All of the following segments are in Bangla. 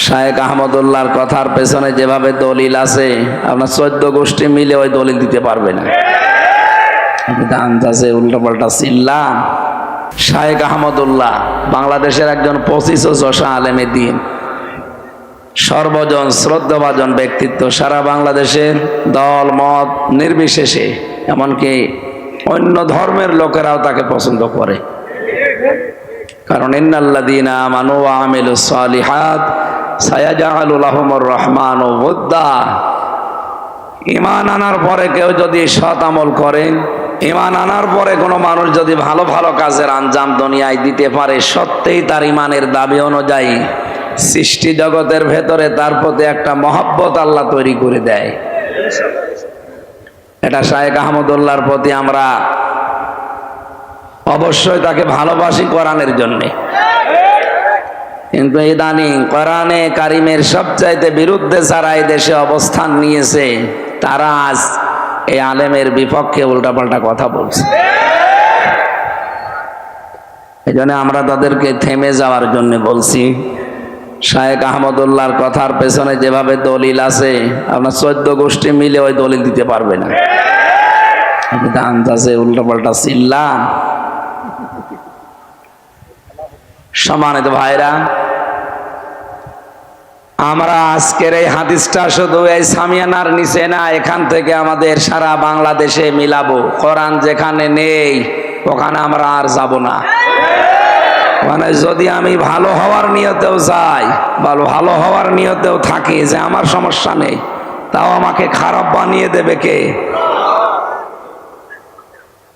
শায়েখ আহমদুল্লাহর কথার পেছনে যেভাবে দলিল আছে, আপনার 14 গোষ্ঠী মিলে ওই দলিল দিতে পারবে না। আন্দাজে উল্টাপাল্টা চিল্লান। শায়েখ আহমদুল্লাহ বাংলাদেশের একজন 25 ও যশা আলেমে দ্বীন, সর্বজন শ্রদ্ধাভাজন ব্যক্তিত্ব। সারা বাংলাদেশের দল মত নির্বিশেষে, এমনকি অন্য ধর্মের লোকেরাও তাকে পছন্দ করে। কারণ ইন্নাল্লাযীনা আমানু ওয়া আমিলুস সালিহাত সায়াজআলু লাহুমুর রহমানু ওয়ুদ্দা। ঈমান আনার পরে কেউ যদি সৎ আমল করে, ঈমান আনার পরে কোনো মানুষ যদি ভালো ভালো কাজের আঞ্জাম দুনিয়ায় দিতে পারে, সত্যিই তার ঈমানের দাবি অনুযায়ী সৃষ্টি জগতের ভেতরে তার প্রতি একটা মহব্বত আল্লাহ তৈরি করে দেয়। এটা শায়েখ আহমদুল্লাহর প্রতি আমরা অবশ্যই তাকে ভালোবাসি কোরআনের জন্যে। কিন্তু ইদানিং কোরআনে কারিমের সবচাইতে বিরুদ্ধে যারা এই দেশে অবস্থান নিয়েছে, তারা আজ এই আলেমের বিপক্ষে উল্টাপাল্টা কথা বলছে। এই জন্য আমরা তাদেরকে থেমে যাওয়ার জন্য বলছি। শায়েখ আহমদুল্লাহর কথার পেছনে যেভাবে দলিল আছে, আপনার 14 গোষ্ঠী মিলে ওই দলিল দিতে পারবে না। আন্দাজে উল্টাপাল্টা চিল্লান। সম্মানিত ভাইরা, আমরা আজকের এই হাদিসটা শুধু এই সামিয়ানার নিচে না, এখান থেকে আমাদের সারা বাংলাদেশে মিলাবো। কোরআন যেখানে নেই ওখানে আমরা আর যাব না। মানে যদি আমি ভালো হওয়ার নিয়তেও যাই, ভালো হওয়ার নিয়তেও থাকি যে আমার সমস্যা নেই, তাও আমাকে খারাপ বানিয়ে দেবে কে?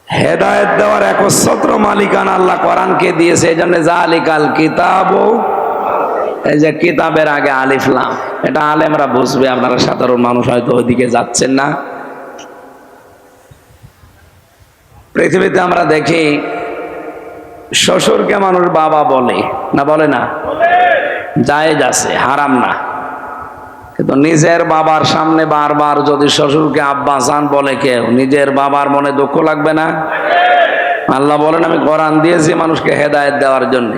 হেদায়েত দেওয়ার একচ্ছত্র মালিকানা আল্লাহ কোরআনকে দিয়েছে। এই জন্য জালিকাল কিতাব, এই যে কিতাবের আগে আলিফ লাম, এটা আলেমরা বুঝবে, আপনারা সাধারণ মানুষ হয়তো ওইদিকে যাচ্ছেন না। পৃথিবীতে আমরা দেখি শ্বশুরকে মানুষ বাবা বলে না, বলে না? জায়েজ আছে, হারাম না। কিন্তু নিজের বাবার সামনে বারবার যদি শ্বশুরকে আব্বা জান বলে কেউ, নিজের বাবার মনে দুঃখ লাগবে না? আল্লাহ বলেন আমি কোরআন দিয়েছি মানুষকে হেদায়েত দেওয়ার জন্য,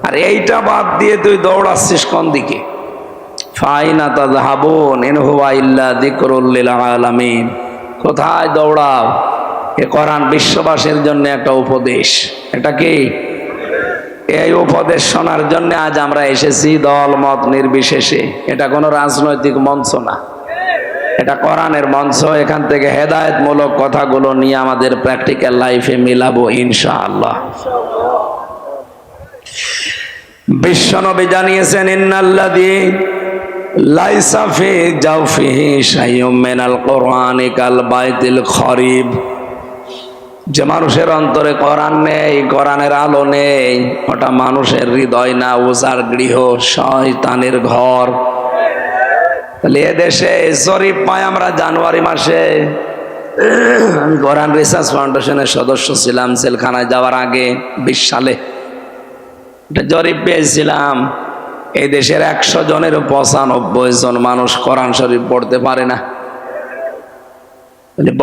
আর এইটা বাদ দিয়ে তুই দৌড়াচ্ছিস কোন দিকে? ফাইনা তাযহাবুন ইন হুয়া ইল্লা যিকরুল লিল আলামিন। কোথায় দৌড়াও? এ কোরআন বিশ্ববাসীর জন্য একটা উপদেশ। এটা কি? এই উপদেশ শোনার জন্য আজ আমরা এসেছি, দল মত নির্বিশেষে। এটা কোনো রাজনৈতিক মঞ্চ না, এটা কোরআনের মঞ্চ। এখান থেকে হেদায়েতমূলক কথাগুলো নিয়ে আমাদের প্র্যাকটিক্যাল লাইফে মিলাবো ইনশাআল্লাহ। বিশ্বনবী জানিয়েছেন, ইন্নাল্লাযী লাইসা ফি জাওফিহি শাইউম মিনাল কুরআনি কাল বাইতিল খরিব। যে মানুষের অন্তরে কোরআন নেই, কোরআনের আলো নেই, ওটা মানুষের হৃদয় না, উজাড় গৃহ, শয়তানের ঘর। তাহলে এদেশে জরিপ পাই আমরা জানুয়ারি মাসে। আমি কোরআন রিসার্চ ফাউন্ডেশনের সদস্য ছিলাম জেলখানায় যাওয়ার আগে 20 সালে। এটা জরিপ পেয়েছিলাম, এই দেশের 100 জনের 95 জন মানুষ কোরআন শরীফ পড়তে পারে না।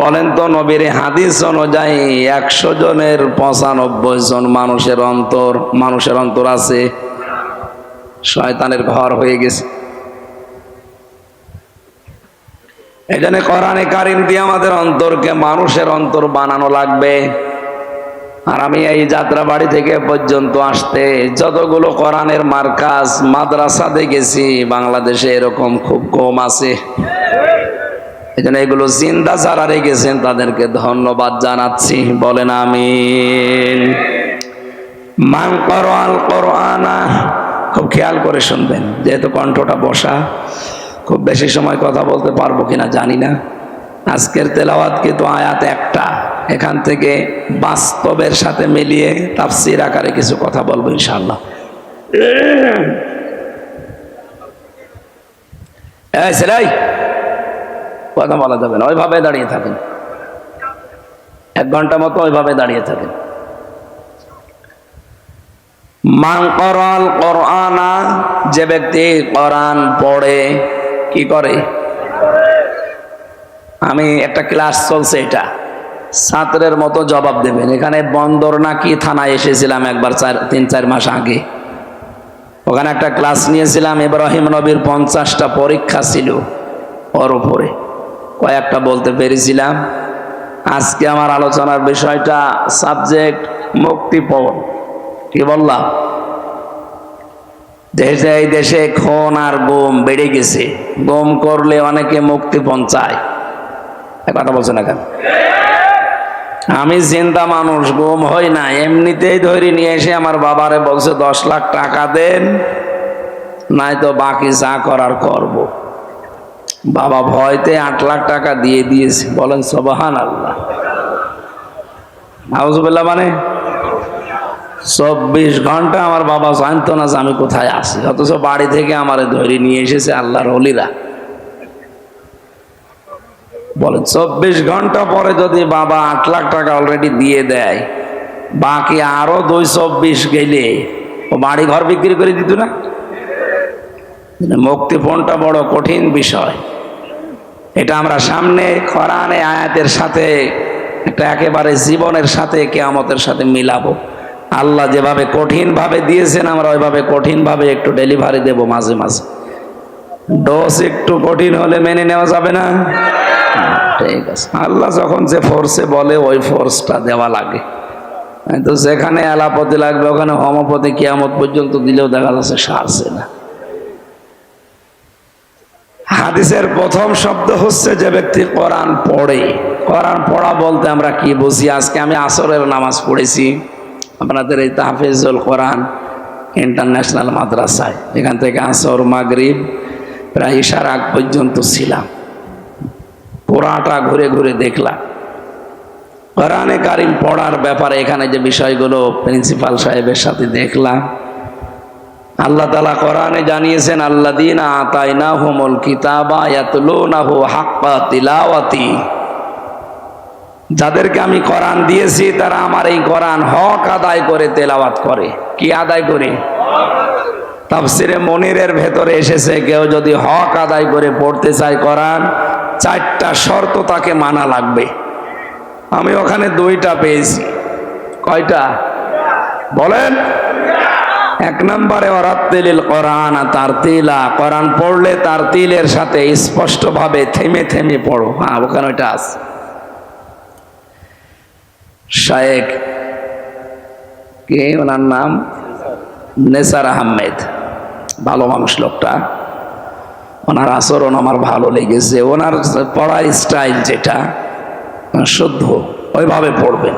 বলেন তো, নবীর হাদিস অনুযায়ী 100 জনের 95 জন মানুষের অন্তর আছে শয়তানের ঘর হয়ে গেছে। এই জন্য কোরআনে কারিম দিয়ে আমাদের অন্তরকে মানুষের অন্তর বানানো লাগবে। আর আমি এই যাত্রাবাড়ি থেকে পর্যন্ত আসতে যতগুলো কোরআনের মার্কাজ মাদ্রাসা দেখেছি, বাংলাদেশে এরকম খুব কম আছে। এই জন্য এগুলো জিন্দা যারা রেখেছেন তাদেরকে ধন্যবাদ জানাচ্ছি। বলেন আমিন। মান ক্বারাআল কুরআনা, খুব খেয়াল করে শুনবেন, যেহেতু কণ্ঠটা বসা, খুব বেশি সময় কথা বলতে পারবো কিনা জানি না। আজকের তেলাওয়াত কিন্তু আয়াত একটা, এখান থেকে বাস্তবের সাথে মিলিয়ে তাফসীর আকারে কিছু কথা বলবো ইনশাআল্লাহ। এই ছেলে, কথা বলা যাবে না, ওইভাবে দাঁড়িয়ে থাকেন, 1 ঘন্টা মতো ওইভাবে দাঁড়িয়ে থাকেন। মান ক্বারাআল কুরআনা, যে ব্যক্তি কোরআন পড়ে, কি করে? আমি একটা ক্লাস চলছে, এটা ছাত্রের মতো জবাব দেবেন। এখানে বন্দর নাকি থানায় এসেছিলাম একবার 3-4 মাস আগে। ওখানে একটা ক্লাস নিয়েছিলাম, ইব্রাহিম নবীর 50টা পরীক্ষা ছিল ওর উপরে, কয়েকটা বলতে পেরেছিলাম। আজকে আমার আলোচনার বিষয়টা সাবজেক্ট মুক্তিপণ। কি বললাম? দেশে এই দেশে খুন আর গুম বেড়ে গেছে, গুম করলে অনেকে মুক্তিপণ চায়। কথা বলছে না কেন? আমি চিন্তা মানুষ, গুম হই না, এমনিতেই ধরে নিয়ে এসে আমার বাবারে বলছে 10 লাখ টাকা দেন, নাই তো বাকি যা করার করব। বাবা ভয়তে 8 লাখ টাকা দিয়ে দিয়েছে। বলেন সুবহানাল্লাহ। নাউজুবিল্লাহ। মানে 24 ঘন্টা আমার বাবা জানতো না যে আমি কোথায় আছি, অথচ বাড়ি থেকে আমার ধরে নিয়ে এসেছে আল্লাহর ওলিরা। বলেন 24 ঘন্টা পরে যদি বাবা 8 লাখ টাকা অলরেডি দিয়ে দেয়, বাকি আরো 224 গেলে ও বাড়ি ঘর বিক্রি করে দিত না? মুক্তিপণটা বড় কঠিন বিষয়। এটা আমরা সামনে কোরআনে আয়াতের সাথে একটা একেবারে জীবনের সাথে কিয়ামতের সাথে মিলাবো। আল্লাহ যেভাবে কঠিন ভাবে দিয়েছেন, আমরা ওইভাবে কঠিন ভাবে একটু ডেলিভারি দেব মাঝে মাঝে। ডোজ একটু কঠিন হলে মেনে নেওয়া যাবে না। ঠিক আছে, আল্লাহ যখন যে ফোর্সে বলে ওই ফোর্সটা দেওয়া লাগে। তো যেখানে এলাপতি লাগবে ওখানে হোমিওপ্যাথি কিয়ামত পর্যন্ত দিলেও দেখা যাচ্ছে সারছে না। হাদিসের প্রথম শব্দ হচ্ছে যে ব্যক্তি কোরআন পড়ে। কোরআন পড়া বলতে আমরা কি বুঝি? আজকে আমি আসরের নামাজ পড়েছি আপনাদের এই তাহফিজুল কোরআন ইন্টারন্যাশনাল মাদ্রাসায়। এখান থেকে আসর মাগরিব প্রায় ইশার আগ পর্যন্ত ছিলাম। পুরাটা ঘুরে ঘুরে দেখলাম। কোরআনে কারিম পড়ার ব্যাপারে এখানে যে বিষয়গুলো প্রিন্সিপাল সাহেবের সাথে দেখলাম, আল্লাহ তাআলা কোরআনে জানিয়েছেন আল্লাযীনা আতাইনাহুমুল কিতাবা ইয়াতলুনাহু হাক্কা তিলাওয়াতি। যাদেরকে আমি কোরআন দিয়েছি তারা আমার এই কোরআন হক আদায় করে তেলাওয়াত করে। কি আদায় করে? তাফসিরে মনিরের ভেতরে এসেছে, কেউ যদি হক আদায় করে পড়তে চায় কোরআন, 4টা শর্ত তাকে মানা লাগবে। আমি ওখানে 2টা পেয়েছি। কয়টা বলেন? 1 নম্বরে ওয়ারাত্তিলিল কোরআন তারতিলা, কোরআন পড়লে তারতিলের সাথে স্পষ্টভাবে থেমে থেমে পড়ো। হ্যাঁ, ওখানে ওইটা আছে। শায়েখ কে ওনার নাম? নেসার আহমেদ, ভালো মানুষ লোকটা। ওনার আচরণ আমার ভালো লেগেছে। ওনার পড়ার স্টাইল যেটা শুদ্ধ, ওইভাবে পড়বেন।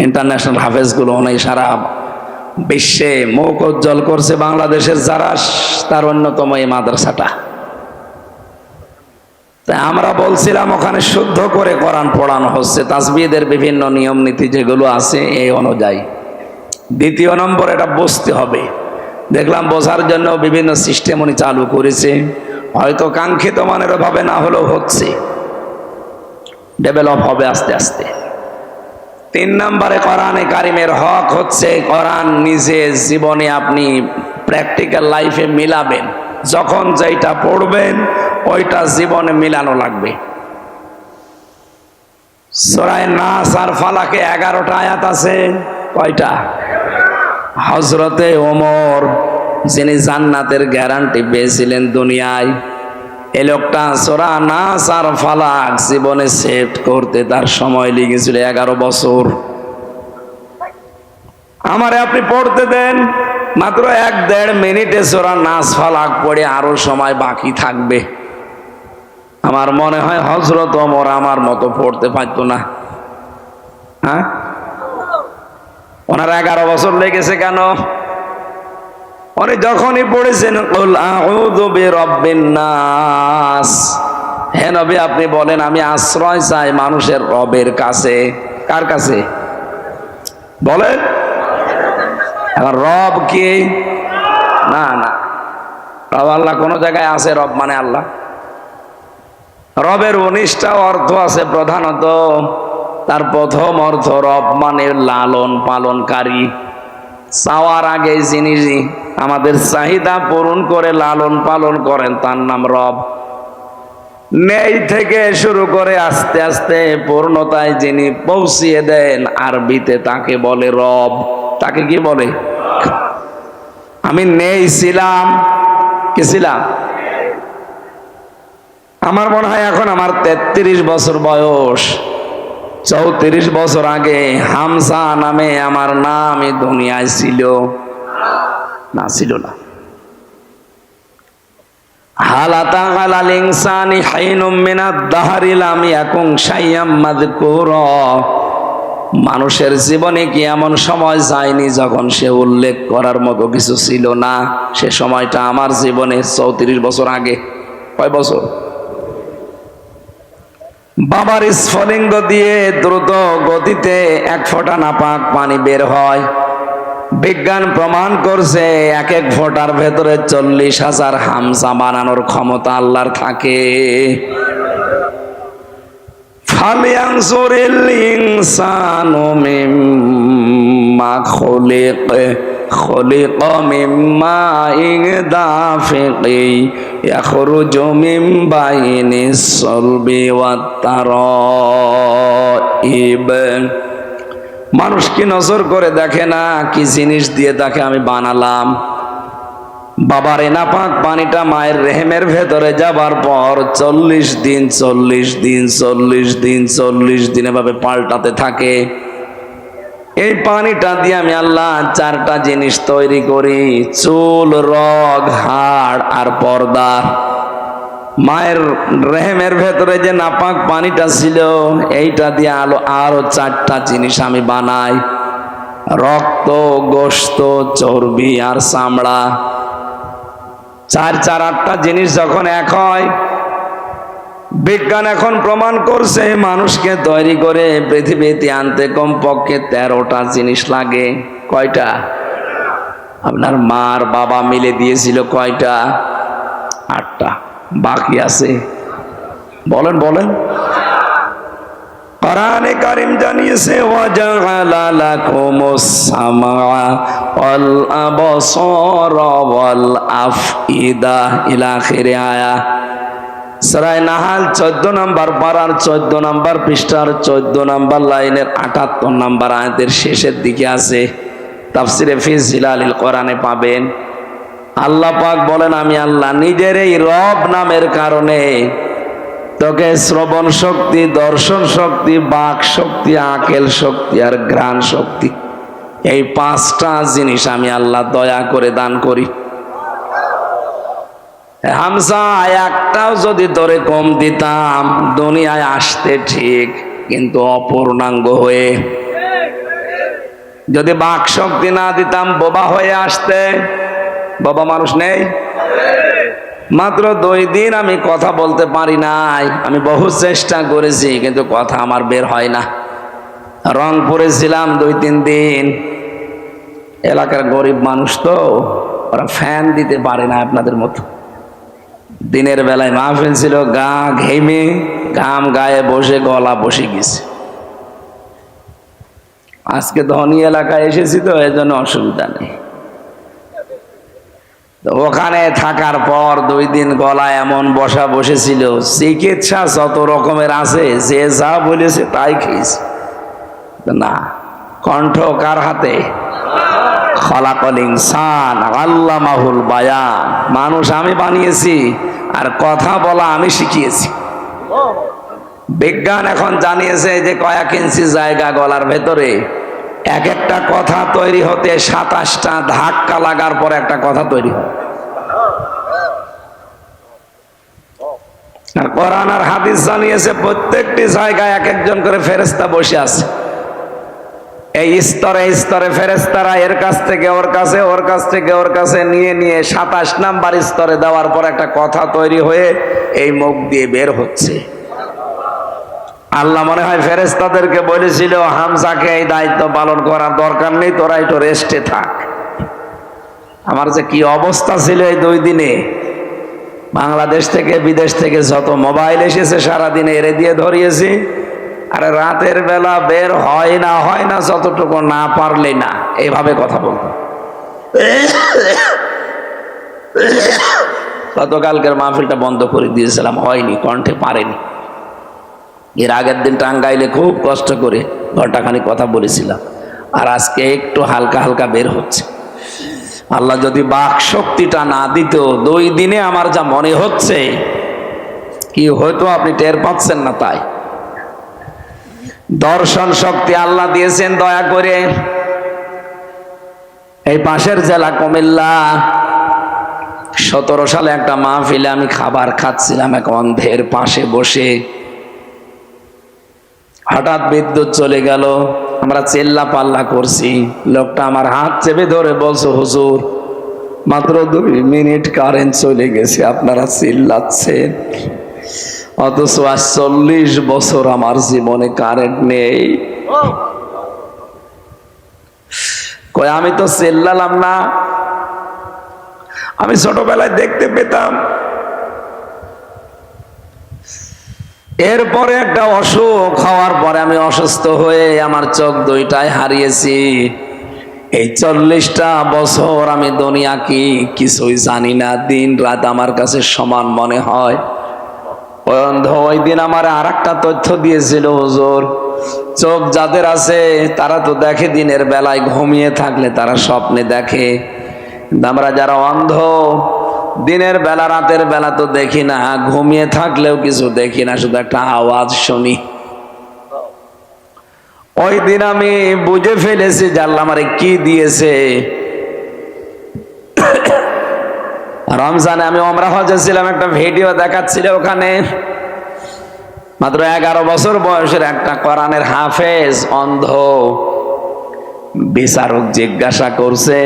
ইন্টারন্যাশনাল হাফেজগুলো অনেক সারা বিশ্বে মুখ উজ্জ্বল করছে। বাংলাদেশের যারা তার অন্যতম এই মাদ্রাসাটা। তাই আমরা বলছিলাম ওখানে শুদ্ধ করে কোরআন পড়ানো হচ্ছে, তাসবিহের বিভিন্ন নিয়ম নীতি যেগুলো আছে এই অনুযায়ী। 2 নম্বর, এটা বুঝতে হবে। দেখলাম বোঝার জন্য বিভিন্ন সিস্টেম উনি চালু করেছে, হয়তো কাঙ্ক্ষিত মানের ভাবে না হলেও হচ্ছে, ডেভেলপ হবে আস্তে আস্তে। 3 নম্বরে কোরআনে কারিমের হক হচ্ছে কোরআন নিজে জীবনে আপনি প্র্যাকটিক্যাল লাইফে মিলাবেন। যখন যেটা পড়বেন ওইটা জীবনে মিলানো লাগবে। সূরা নাস আর ফালাকে 11টা আয়াত আছে। কয়টা? হযরতে ওমর, যিনি জান্নাতের গ্যারান্টি পেয়েছিলেন দুনিয়ায়, এই লোকটা সূরা নাস আর ফালাক জীবনে সেট করতে তার সময় লেগেছিল 11 বছর। আমারে আপনি পড়তে দেন, মাত্র 1-1.5 মিনিটে সূরা নাস ফালাক পড়ে আরো সময় বাকি থাকবে। আমার মনে হয় হযরত ওমর আমার মতো পড়তে পারতো না। হ্যাঁ, ওনার 11 বছর লেগেছে কেন? উনি যখনই পড়েছেন কুল আউযু বিরাব্বিন নাস, হে নবী আপনি বলেন আমি আশ্রয় চাই মানুষের রবের কাছে। কার কাছে বলেন? এখন রব কি? না না, রব আল্লাহ কোন জায়গায় আছে? রব মানে আল্লাহ। রবের 19টা অর্থ আছে। প্রধানত তার প্রথম অর্থ রব মানে লালন পালনকারী। চাওয়ার আগে যিনি আমাদের চাহিদা পূরণ করে লালন পালন করেন তার নাম রব। নেই থেকে শুরু করে আস্তে আস্তে পূর্ণতায় যিনি পৌঁছিয়ে দেন, আরবিতে তাকে বলে রব। তাকে কি বলে? আমি নেই ছিলাম, কি ছিলাম? আমার মনে হয় এখন আমার 33 বছর বয়স। 34 বছর আগে হামজা নামে আমার নাম এই দুনিয়ায় ছিল না? ছিল না। হাল আতা আলাল ইনসানি হাইনুম মিনাদ দাহরি লাম ইয়াকুন শাইয়াম মাযকুরা। মানুষের জীবনে কি এমন সময় যায়নি যখন সে উল্লেখ করার মতো কিছু ছিল না? সে সময়টা আমার জীবনে 34 বছর আগে। কয় বছর? বাবার স্ফলিঙ্গ দিয়ে দ্রুত গতিতে 1 ফোঁটা নাপাক পানি বের হয়। বিজ্ঞান প্রমাণ করছে 1 ফোঁটার ভেতরে 40,000 হামজা বানানোর ক্ষমতা আল্লাহর থাকে। ফালিয়ানজুরিল ইনসানু মিম্মা খুলিকা মিন মাইন দাফিকিন ইয়াখরুজু মিন বাইনিস সালবি ওয়াত তারাইব। মানুষ কি নজর করে দেখে না কি জিনিস দিয়ে তাকে আমি বানালাম? বাবার নাপাক পানিটা মায়ের রেহেমের ভেতরে যাবার পর 40 দিন 40 দিন 40 দিন 40 দিন এভাবে পাল্টাতে থাকে। এই পানিটা দিয়ে আমি আল্লাহ 4টা জিনিস তৈরি করি: চুল, রগ, হাড় আর পর্দা। মায়ের রেহেমের ভেতরে যে নাপাক পানিটা ছিল এইটা দিয়ে আরো 4টা জিনিস আমি বানাই: রক্ত, গোশত, চর্বি আর চামড়া। 4 4 8টা জিনিস যখন এক হয়, বিজ্ঞান এখন প্রমাণ করছে মানুষকে তৈরি করে পৃথিবীতে আনতে কমপক্ষে 13টা জিনিস লাগে। কয়টা? আপনার মার বাবা মিলে দিয়েছিল কয়টা? 8টা। বাকি আছে? বলেন বলেন। কোরআনে কারীম জানিয়েছে ওয়াজাআলা লাকুমুস সামআ ওয়াল আবসারা ওয়াল আফইদা ইলা আখিরি আয়া। সূরা নাহাল 14 নম্বর পারার 14 নম্বর পৃষ্ঠার 14 নম্বর লাইনের 78 নম্বর আয়াতের শেষের দিকে আছে। তাফসিরে ফি জিলালিল কোরআনে পাবেন। আল্লাহ পাক বলেন, আমি আল্লাহ নিজের এই রব নামের কারণে তোকে শ্রবণ শক্তি, দর্শন শক্তি, বাক শক্তি, আকেল শক্তি আর ঘ্রাণ শক্তি, এই 5টা জিনিস আমি আল্লাহ দয়া করে দান করি। হামজা একটাও যদি তোরে কম দিতাম দুনিয়ায় আসতে ঠিক, কিন্তু অপূর্ণাঙ্গ হয়ে। যদি বাক শক্তি না দিতাম বোবা হয়ে আসতে। বাবা মানুষ নেই? মাত্র 2 দিন আমি কথা বলতে পারি নাই। আমি বহু চেষ্টা করেছি কিন্তু কথা আমার বের হয় না। রংপুরে ছিলাম 2-3 দিন। এলাকার গরিব মানুষ তো, ওরা ফ্যান দিতে পারে না আপনাদের মতো। দিনের বেলায় মাহফিল ছিল, গা ঘেমে ঘাম গায়ে বসে গলা বসে গেছে। আজকে ধনী এলাকায় এসেছি তো এজন্য অসুবিধা নেই। ওখানে থাকার পর 2 দিন গলা এমন বসা বসেছিল, চিকিৎসা যত রকমের আছে যে যা বলেছে তাই খেয়েছে। না, কণ্ঠ কার হাতে? খলাকল ইনসান আল্লামাহুল বায়ান। মানুষ আমি বানিয়েছি আর কথা বলা আমি শিখিয়েছি। বিজ্ঞান এখন জানিয়েছে যে কয়েক ইঞ্চি জায়গা গলার ভেতরে, এক একটা কথা তৈরি হতে 27টা ধাক্কা লাগার পর একটা কথা তৈরি হয়। আর কোরআন আর হাদিস জানিয়েছে প্রত্যেকটি জায়গায় এক একজন করে ফেরেশতা বসে আছে। এই স্তরে স্তরে ফেরেশতারা এর কাছ থেকে ওর কাছে, ওর কাছ থেকে ওর কাছে নিয়ে নিয়ে 27 নাম্বার স্তরে দেওয়ার পর একটা কথা তৈরি হয়ে এই মুখ দিয়ে বের হচ্ছে। আল্লাহ মনে হয় ফেরেশতাদেরকে বলেছিল, হামজাকে এই দায়িত্ব পালন করার দরকার নেই, তোরা একটু রেস্টে থাক। আমার যে কি অবস্থা ছিল এই 2 দিনে। বাংলাদেশ থেকে বিদেশ থেকে যত মোবাইল এসেছে সারাদিনে এরে দিয়ে ধরিয়েছি। আর রাতের বেলা বের হয় না যতটুকু না পারলে না, এইভাবে কথা বলতো। গতকালকের মাহফিলটা বন্ধ করে দিয়েছিলাম, হয়নি, কণ্ঠে পারেনি। এর আগের দিন টাঙ্গাইলে খুব কষ্ট করে ঘন্টাখানি কথা বলেছিলাম, আর আজকে একটু হালকা হালকা বের হচ্ছে। আল্লাহ যদি বাক শক্তিটা না দিত 2 দিনে আমার যা মনে হচ্ছে কি হয়তো আপনি টের পাচ্ছেন না। তাই দর্শন শক্তি আল্লাহ দিয়েছেন দয়া করে। এই পাশের জেলা কুমিল্লা 17 সালে একটা মাহফিলে আমি খাবার খাচ্ছিলাম এক অন্ধের পাশে বসে, হঠাৎ বিদ্যুৎ চলে গেল। আমরা চেল্লা পাল্লা করছি, লোকটা আমার হাত চেপে ধরে বলছে, হুজুর মাত্র 2 মিনিট কারেন্ট চলে গেছে, আপনারা চিল্লাচ্ছেন, অথচ আজ 40 বছর আমার জীবনে কারেন্ট নেই। কই আমি তো চিল্লালাম না, আমি ছোটবেলায় দেখতে পেতাম। এরপরে একটা অসুখ হওয়ার পরে আমি অসুস্থ হয়ে আমার চোখ 2টাই হারিয়েছি। এই 40টা বছর আমি দুনিয়া কি কিছুই জানি না, দিন রাত আমার কাছে সমান মনে হয়। ওই দিন আমার আরেকটা তথ্য দিয়েছিল, হুজুর চোখ যাদের আছে তারা তো দেখে দিনের বেলায়, ঘুমিয়ে থাকলে তারা স্বপ্নে দেখে। আমরা যারা অন্ধ দিনের বেলা রাতের বেলা তো দেখি না, ঘুমিয়ে থাকলেও কিছু দেখি না, শুধু একটা আওয়াজ শুনি। ওই দিন আমি বুঝে ফেলেছি যে আল্লাহ আমারে কি দিয়েছে। রমজানে আমি ওমরা হজে ছিলাম, একটা ভিডিও দেখাচ্ছিল, ওখানে মাত্র 11 বছর বয়সের একটা কোরআনের হাফেজ অন্ধ, বিচারক জিজ্ঞাসা করছে,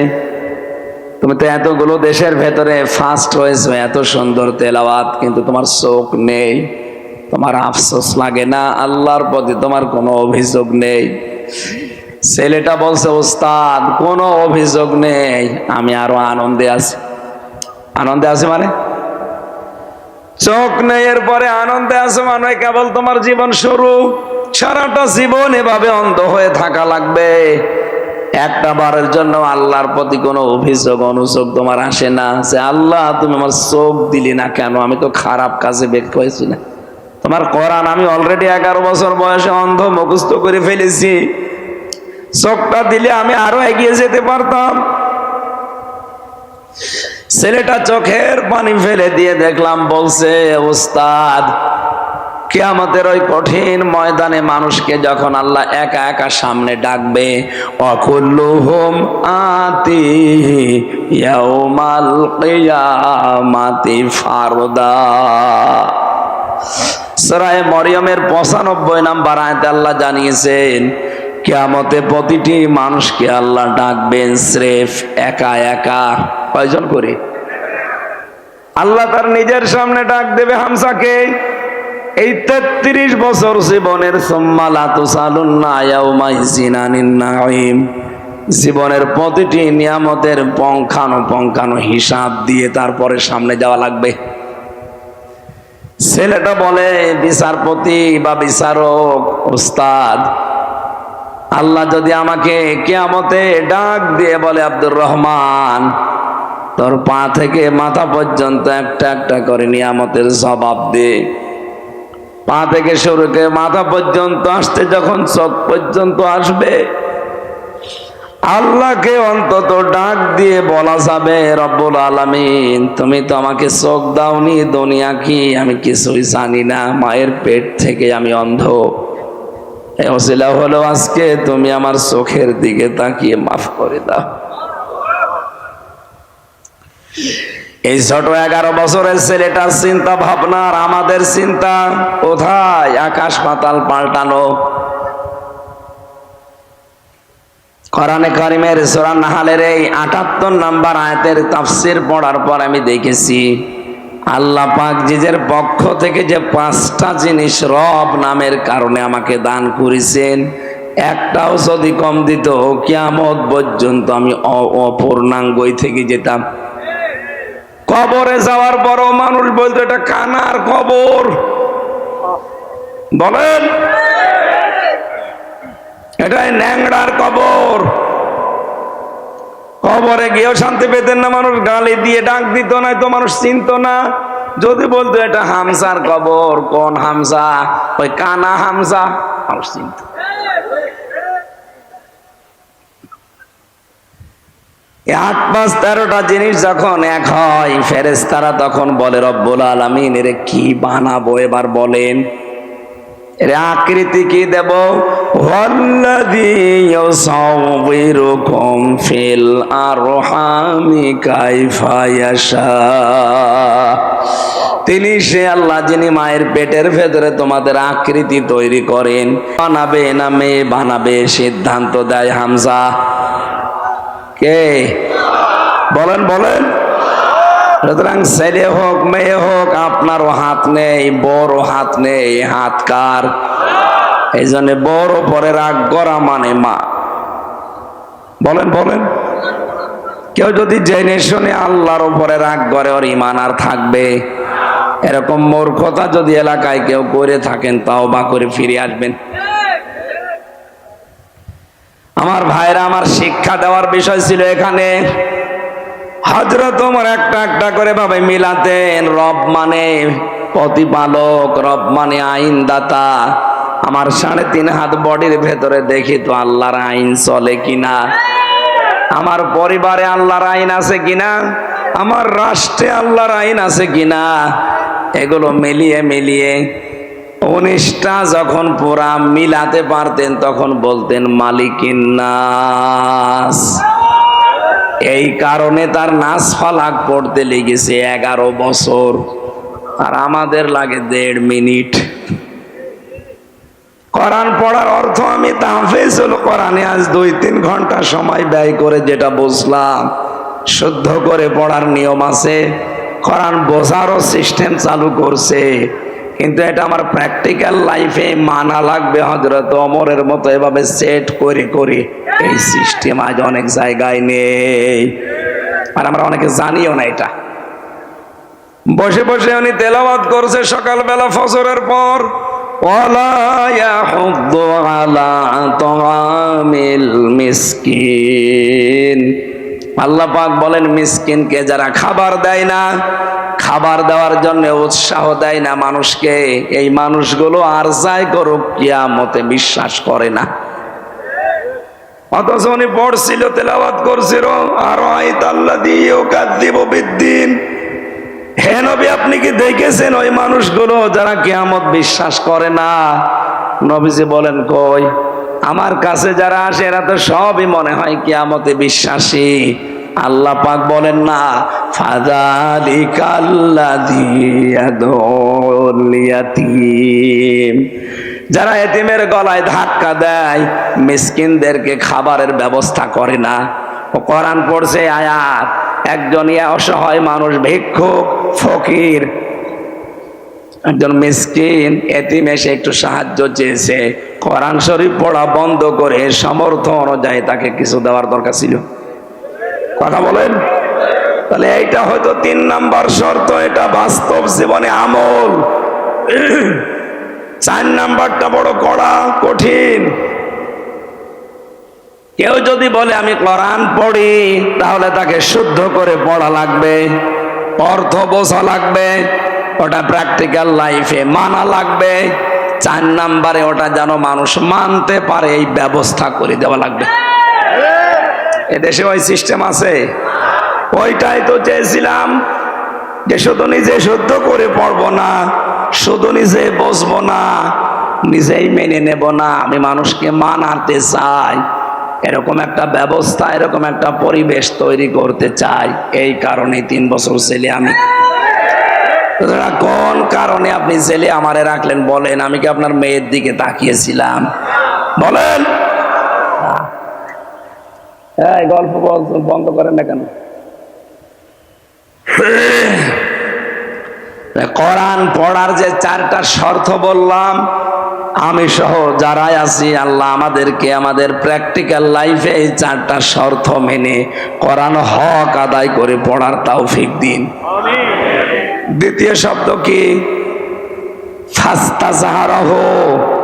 তুমি তো এতগুলো দেশের ভেতরে ফার্স্ট হয়েছো, এত সুন্দর তেলাওয়াত, কিন্তু তোমার চোখ নেই, তোমার আফসোস লাগে না? আল্লাহর প্রতি তোমার কোনো অভিযোগ নেই? ছেলেটা বলছে, ওস্তাদ কোনো অভিযোগ নেই, আমি আরো আনন্দে আছি। আনন্দে আছে মানে চোখ নেই, এরপরে আনন্দে আছে মানে কেবল তোমার জীবন শুরু। সারাটা জীবন এভাবে অন্ধ হয়ে থাকা লাগবে? একটা বারের জন্য আল্লাহর প্রতি কোনো অভিযোগ অনুযোগ তোমার আসে না যে আল্লাহ তুমি আমার চোখ দিলি না কেন? আমি তো খারাপ কাজে বের হয়েছি না? তোমার কোরআন আমি অলরেডি 11 বছর বয়সে অন্ধ মুখস্থ করে ফেলেছি, চোখটা দিলে আমি আরো এগিয়ে যেতে পারতাম। ছেলেটা চোখের পানি ফেলে দিয়ে দেখলাম বলছে, ওস্তাদ কিয়ামতের ওই কঠিন ময়দানে মানুষকে যখন আল্লাহ একা একা সামনে ডাকবে, অকুল্লুহুম আতি ইয়াউমাল কিয়ামাতি ফারদা। সূরা মরিয়মের 95 নম্বর আয়াতে আল্লাহ জানিয়েছেন, কিয়ামতে প্রতিটি মানুষকে আল্লাহ ডাকবেন স্রেফ একা একা। কয়জন করে? আল্লাহ তার নিজের সামনে ডাক দেবে হামসাকে। এই 33 বছর জীবনের জীবনের প্রতিটি নিয়ামতের পঙ্খানো হিসাব দিয়ে তারপরে সামনে যাওয়া লাগবে। ছেলেটা বলে, বিচারপতি বা বিচারক ওস্তাদ, আল্লাহ যদি আমাকে কিয়ামতে ডাক দিয়ে বলে, আব্দুর রহমান তোর পা থেকে মাথা পর্যন্ত একটা একটা করে নিয়ামতের জবাব দে, পা থেকে শুরু করে মাথা পর্যন্ত আসতে যখন চোখ পর্যন্ত আসবে, আল্লাহকে অন্তত ডাক দিয়ে বলা যাবে, রব্বুল আলামিন তুমি তো আমাকে চোখ দাওনি, দুনিয়া কি আমি কিছুই জানি না, মায়ের পেট থেকে আমি অন্ধ, এই ওসিলা হলো আজকে তুমি আমার চোখের দিকে তাকিয়ে মাফ করে দাও। এই ছোট 11 বছরের ছেলেটার চিন্তা ভাবনা আর আমাদের চিন্তা কোথায়? আকাশ পাতাল পাল্টানো। কোরআনে কারিমের সূরা নাহলের এই 78 নম্বর আয়াতের তাফসীর পড়ার পর আমি দেখেছি আল্লাহ পাক নিজের পক্ষ থেকে যে 5টা জিনিস রব নামের কারণে আমাকে দান করেছেন, একটাও যদি কম দিত কিয়ামত পর্যন্ত আমি অপূর্ণাঙ্গই থেকে যেতাম। কবরে যাওয়ার পরও মানুষ বলতো এটা কানার কবর, বলেন এটা ন্যাংড়ার কবর। কবরে গিয়েও শান্তি পেতেন না, মানুষ গালি দিয়ে ডাক দিত, না তো মানুষ চিনত না। যদি বলতো এটা হামসার কবর, কোন হামসা? ওই কানা হামসা, মানুষ চিনত। এই ৮, ৫, ১৩টা জিনিস যখন এক হয়, ফেরেশতারা তখন বলে রব্বুল আলামিন এর কি বানাবো এবার বলেন, এর আকৃতি কি দেব? ওয়াল্লাযী ইউসাউবিরুকুম ফিল আরহামি কাইফা ইয়াশা, তিনি সে আল্লাহ যিনি মায়ের পেটের ভেতরে তোমাদের আকৃতি তৈরি করেন। বানাবে না মেয়ে বানাবে সিদ্ধান্ত দেয় হামজা। কে বলেন বলেন? সুতরাং ছেলে হোক মেয়ে হোক আপনারও হাত নেই, বড় হাত নেই, হাত কার? এই জন্য বড় পরে রাগ করা মানে মা। বলেন বলেন? কেউ যদি জেনে শুনে আল্লাহর উপরে রাগ করে ওর ঈমান আর থাকবে? এরকম মূর্খতা যদি এলাকায় কেউ করে থাকেন তাওবা করে ফিরে আসবেন। আমার ভাইরা, আমার শিক্ষা দেওয়ার বিষয় ছিল এখানে। হযরত ওমর একটা একটা করে ভাবে মিলাতেন। রব মানে প্রতিপালক, রব মানে আইনদাতা। আমার ৩.৫ হাত বডির ভেতরে দেখি তো আল্লাহর আইন চলে কিনা, আমার পরিবারে আল্লাহর আইন আছে কিনা, আমার রাষ্ট্রে আল্লাহর আইন আছে কিনা, এগুলো মিলিয়ে মিলিয়ে ১৯টা যখন পুরা মিলাতে পারতেন তখন বলতেন মালিকিন নাস। এই কারণে তার নাস ফালাক পড়তে লেগেছে ১১ বছর, আর আমাদের লাগে ১.৫ মিনিট। কোরআন পড়ার অর্থ আমি তাহফিজুল কোরআনে আজ ২-৩ ঘন্টা সময় ব্যয় করে যেটা বুঝলাম, শুদ্ধ করে পড়ার নিয়ম আছে, কোরআন বোঝারও সিস্টেম চালু করছে, কিন্তু এটা আমার প্র্যাকটিক্যাল লাইফে মানা লাগবে। হযরত ওমরের মতো এভাবে সেট করে করে এই সিস্টেম আজ অনেক জায়গায় নেই, আর আমরা অনেকে জানিও না এটা। বসে বসে উনি তেলাওয়াত করছে সকালবেলা ফজরের পর, ওয়ালা ইয়াহুদ্দু আলা তাআমিল মিসকিন। আল্লাহ পাক বলেন মিসকিনকে যারা খাবার দেয় না, খাবার দেওয়ার জন্য উৎসাহ দেয় না মানুষকে, এই মানুষগুলো আর যাই করুক কিয়ামতে বিশ্বাস করে না। অথচ উনি পড়ছিল, তেলাওয়াত করছিল, আর আইতাল্লাযী ইউকাযযিবু বিদ্দিন। হে নবী, আপনি কি দেখেছেন ওই মানুষগুলো যারা কিয়ামত বিশ্বাস করে না? নবীজি বলেন কই, আমার কাছে যারা আসে এরা তো সবই মনে হয় কিয়ামতে বিশ্বাসী। আল্লাহ পাক বলেন না, ফাযালিকাল্লাযী ইয়াদউল ইয়াতীম, যারা এতিমের গলায় ধাক্কা দেয়, মিসকিনদেরকে খাবারের ব্যবস্থা করে না। ও কোরআন পড়ছে আয়াত, একজন অসহায় মানুষ, ভিক্ষুক, ফকির, একজন মিসকিন এতিম এসে একটু সাহায্য চেয়েছে, কোরআন শরীফ পড়া বন্ধ করে সামর্থ্য অনুযায়ী তাকে কিছু দেওয়ার দরকার ছিল। কথা বলেন? তাহলে এইটা হয়তো ৩ নাম্বার শর্ত, এটা বাস্তব জীবনে আমল। ৪ নাম্বারটা বড় কড়া, কঠিন। কেউ যদি বলে আমি কোরআন পড়ি, তাহলে তাকে শুদ্ধ করে পড়া লাগবে, অর্থ বোঝা লাগবে, ওটা প্র্যাকটিক্যাল লাইফে মানা লাগবে। ৪ নাম্বারে ওটা যেন মানুষ মানতে পারে এই ব্যবস্থা করে দেওয়া লাগবে। এদেশে ওই সিস্টেম আছে? ওইটাই তো চেয়েছিলাম, যে শুধু নিজে শুদ্ধ করে পড়বো না, শুধু নিজে বসবো না, নিজেই মেনে নেব না, আমি মানুষকে মানাতে চাই। এরকম একটা ব্যবস্থা, এরকম একটা পরিবেশ তৈরি করতে চাই। এই কারণে ৩ বছর ছেলে আমি। কোন কারণে আপনি ছেলে আমারে রাখলেন বলেন? আমি কি আপনার মেয়ের দিকে তাকিয়েছিলাম? বলেন। এই গল্প বন্ধ করেন না কেন? কোরআন পড়ার যে 4টা শর্ত বললাম, আমি সহ যারাই আছি, আল্লাহ আমাদেরকে আমাদের প্র্যাকটিক্যাল লাইফে এই 4টা শর্ত মেনে কোরআন হক আদায় করে পড়ার তৌফিক দিন। দ্বিতীয় শব্দ কি? ফাস্তাজহারাহু,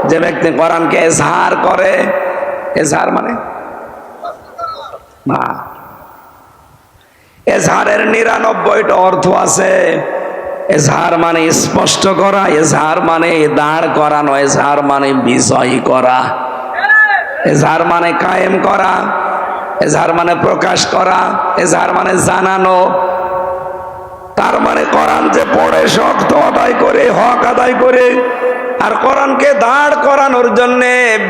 যে ব্যক্তি কোরআনকে এজহার করে। এজহার মানে না, এজহারের ৯৯টা অর্থ আছে। এজহার মানে স্পষ্ট করা, এজহার মানে দাঁড় করানো, এজহার মানে বিজয়ী করা, এজহার মানে কায়েম করা, এজাহার মানে প্রকাশ করা, এজাহার মানে জানানো। তার মানে কোরআন যে পড়ে শক্ত আদায় করে, হক আদায় করে, আর কোরআনকে দাঁড় করানোর জন্য,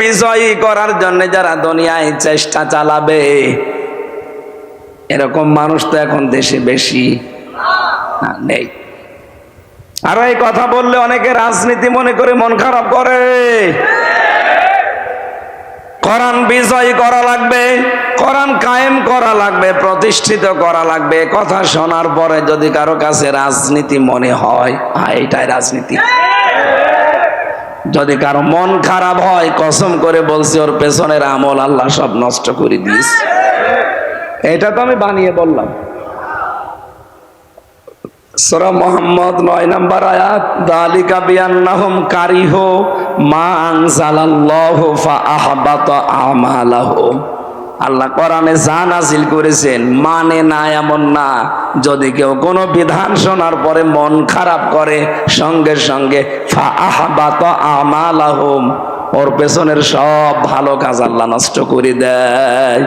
বিজয়ী করার জন্য যারা দুনিয়ায় চেষ্টা চালাবে, এরকম মানুষ তো এখন দেশে বেশি না, নেই। আর এই কথা বললে অনেকে রাজনীতি মনে করে মন খারাপ করে। কোরআন বিজয়ী করা লাগবে, কোরআন কায়েম করা লাগবে, প্রতিষ্ঠিত করা লাগবে। কথা শোনার পরে যদি কারো কাছে রাজনীতি মনে হয়, এটাই রাজনীতি। যদি কারো মন খারাপ হয়, কসম করে বলছি ওর পেছনের আমল আল্লাহ সব নষ্ট করে দিয়েছে। এটা তো আমি বানিয়ে বললাম। সূরা মুহাম্মদ 9 নম্বর আয়াত, যালিকা বিআন্নাহুম কারিহু মা আনজালাল্লাহু ফাআহবাতা আমালাহুম। আল্লাহ কোরআনে যা নাযিল করেছেন মানে না এমন না। যদি কেউ কোনো বিধান শোনার পরে মন খারাপ করে, সঙ্গে সঙ্গে ফাআহবাতা আমালাহুম, ওর পেছনের সব ভালো কাজ আল্লাহ নষ্ট করে দেয়।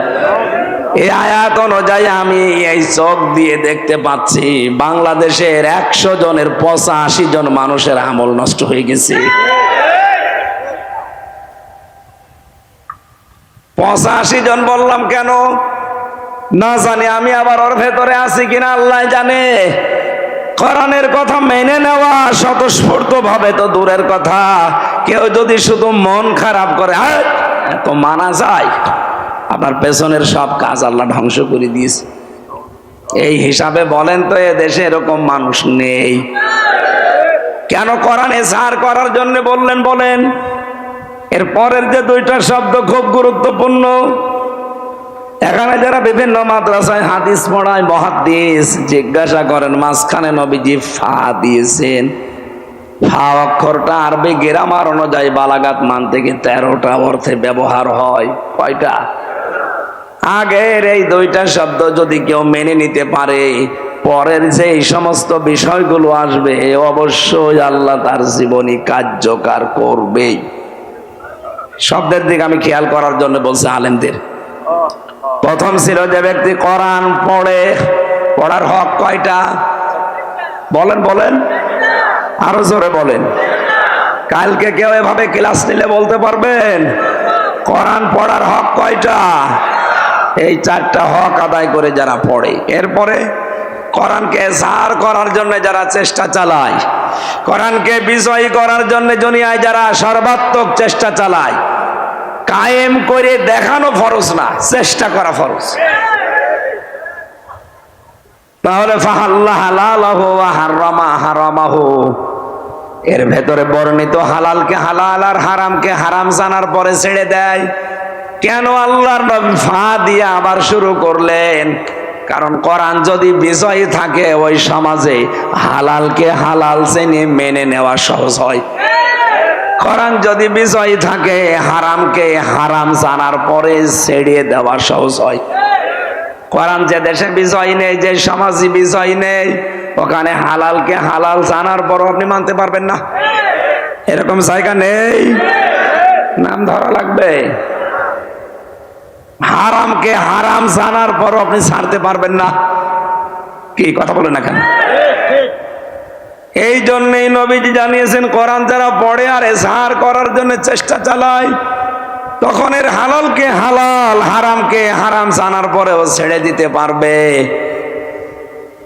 এই আয়াত অনুযায়ী আমি এই চোখ দিয়ে দেখতে পাচ্ছি বাংলাদেশের 100 জনের 85 জন মানুষের আমল নষ্ট হয়ে গেছে। 85 জন বললাম কেন না জানি, আমি আবার ওর ভেতরে আছি কিনা আল্লাহ জানে। কোরআনের কথা মেনে নেওয়া স্বতঃস্ফূর্ত ভাবে তো দূরের কথা, কেউ যদি শুধু মন খারাপ করে, তো মানা যায়? আপনার পেছনের সব কাজ আল্লাহ ধ্বংস করে দিয়েছে। এই হিসাবে বলেন তো এ দেশে এরকম মানুষ নেই কেন? কোরআন এজাহার করার জন্য বললেন, বলেন। এর পরের যে 2টা শব্দ খুব গুরুত্বপূর্ণ। এখানে যারা বিভিন্ন মাদ্রাসায় হাদিস পড়ায়, মুহাদ্দিস, জিজ্ঞাসা করেন মাঝখানে নবীজি ফা দিয়েছেন। ফা অক্ষরটা আরবি গ্রামার অনুযায়ী বালাগাত মান থেকে 13টা অর্থে ব্যবহার হয়। কয়টা? আগের এই 2টা শব্দ যদি কেউ মেনে নিতে পারে, পরের যে এই সমস্ত বিষয়গুলো আসবে অবশ্যই আল্লাহ তার জীবনী কার্যকর করবেই। শব্দের দিকে আমি খেয়াল করার জন্য বলছি আলেমদের। প্রথম ছিল যে ব্যক্তি কোরআন পড়ে, পড়ার হক কয়টা? বলেন বলেন, আরো জোরে বলেন। কালকে কেউ এভাবে ক্লাস নিলে বলতে পারবেন কোরআন পড়ার হক কয়টা? এই 4টা হক আদায় করে যারা পড়ে, এরপরে কোরআনকে এজাহার করার জন্য যারা চেষ্টা চালায়, কোরআনকে বিজয়ী করার জন্য দুনিয়ায় যারা সর্বাত্মক চেষ্টা চালায়, কায়েম করে দেখানো ফরজ না, চেষ্টা করা ফরজ। তাহলে ফাহাল্লা হালালাহু ওয়া হারামা হারামাহু, এর ভেতরে বর্ণিত হালালকে হালাল আর হারামকে হারাম জানার পরে ছেড়ে দেয়। কেন আল্লাহর নবী ফা দিয়ে আবার শুরু করলেন? কারণ কোরআন যদি বিজয়ী থাকে ওই সমাজে হালালকে হালাল জেনে মেনে নেওয়া সহজ হয়। কোরআন যদি বিজয়ী থাকে হারামকে হারাম জানার পরে ছেড়ে দেওয়া সহজ হয়। কোরআন যে দেশে বিজয়ী নেই, যে সমাজে বিজয়ী নেই, ওখানে হালালকে হালাল জানার পরও আপনি মানতে পারবেন না। এরকম জায়গা নেই, নাম ধরা লাগবে। হারামকে হারাম জানার পরও আপনি ছাড়তে পারবেন না। কি কথা বলেন না কেন? এই জন্যই নবীজি জানিয়েছেন কোরআন যারা পড়ে আর এজাহার করার জন্য চেষ্টা চালায়, তখন এর হালালকে হালাল হারামকে হারাম জানার পরেও ছেড়ে দিতে পারবে।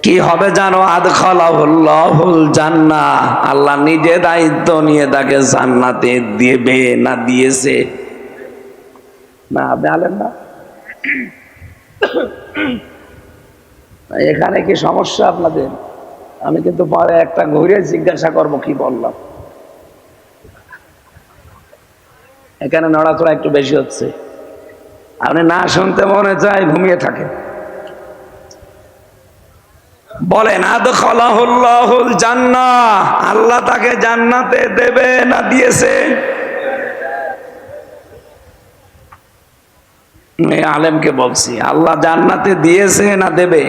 কি হবে জানো? আদখালাহুল্লাহুল জান্নাহ, আল্লাহ নিজে দায়িত্ব নিয়ে তাকে জান্নাতে দিবে। না দিয়েছে না? আপনি আলেন না? এখানে কি সমস্যা আপনাদের? আমি কিন্তু পরে একটা ঘুরে জিজ্ঞাসা করব কি বললাম। এখানে নড়াচড়া একটু বেশি হচ্ছে, আপনি না শুনতে মনে চায় ঘুমিয়ে থাকে। বলেন আদখালাহুল্লাহুল জান্নাহ, আল্লাহ তাকে জান্নাতে দেবে না দিয়েছে? আলেমকে বলছি, আল্লাহ জান্নাতে দিয়েছে না দেবে?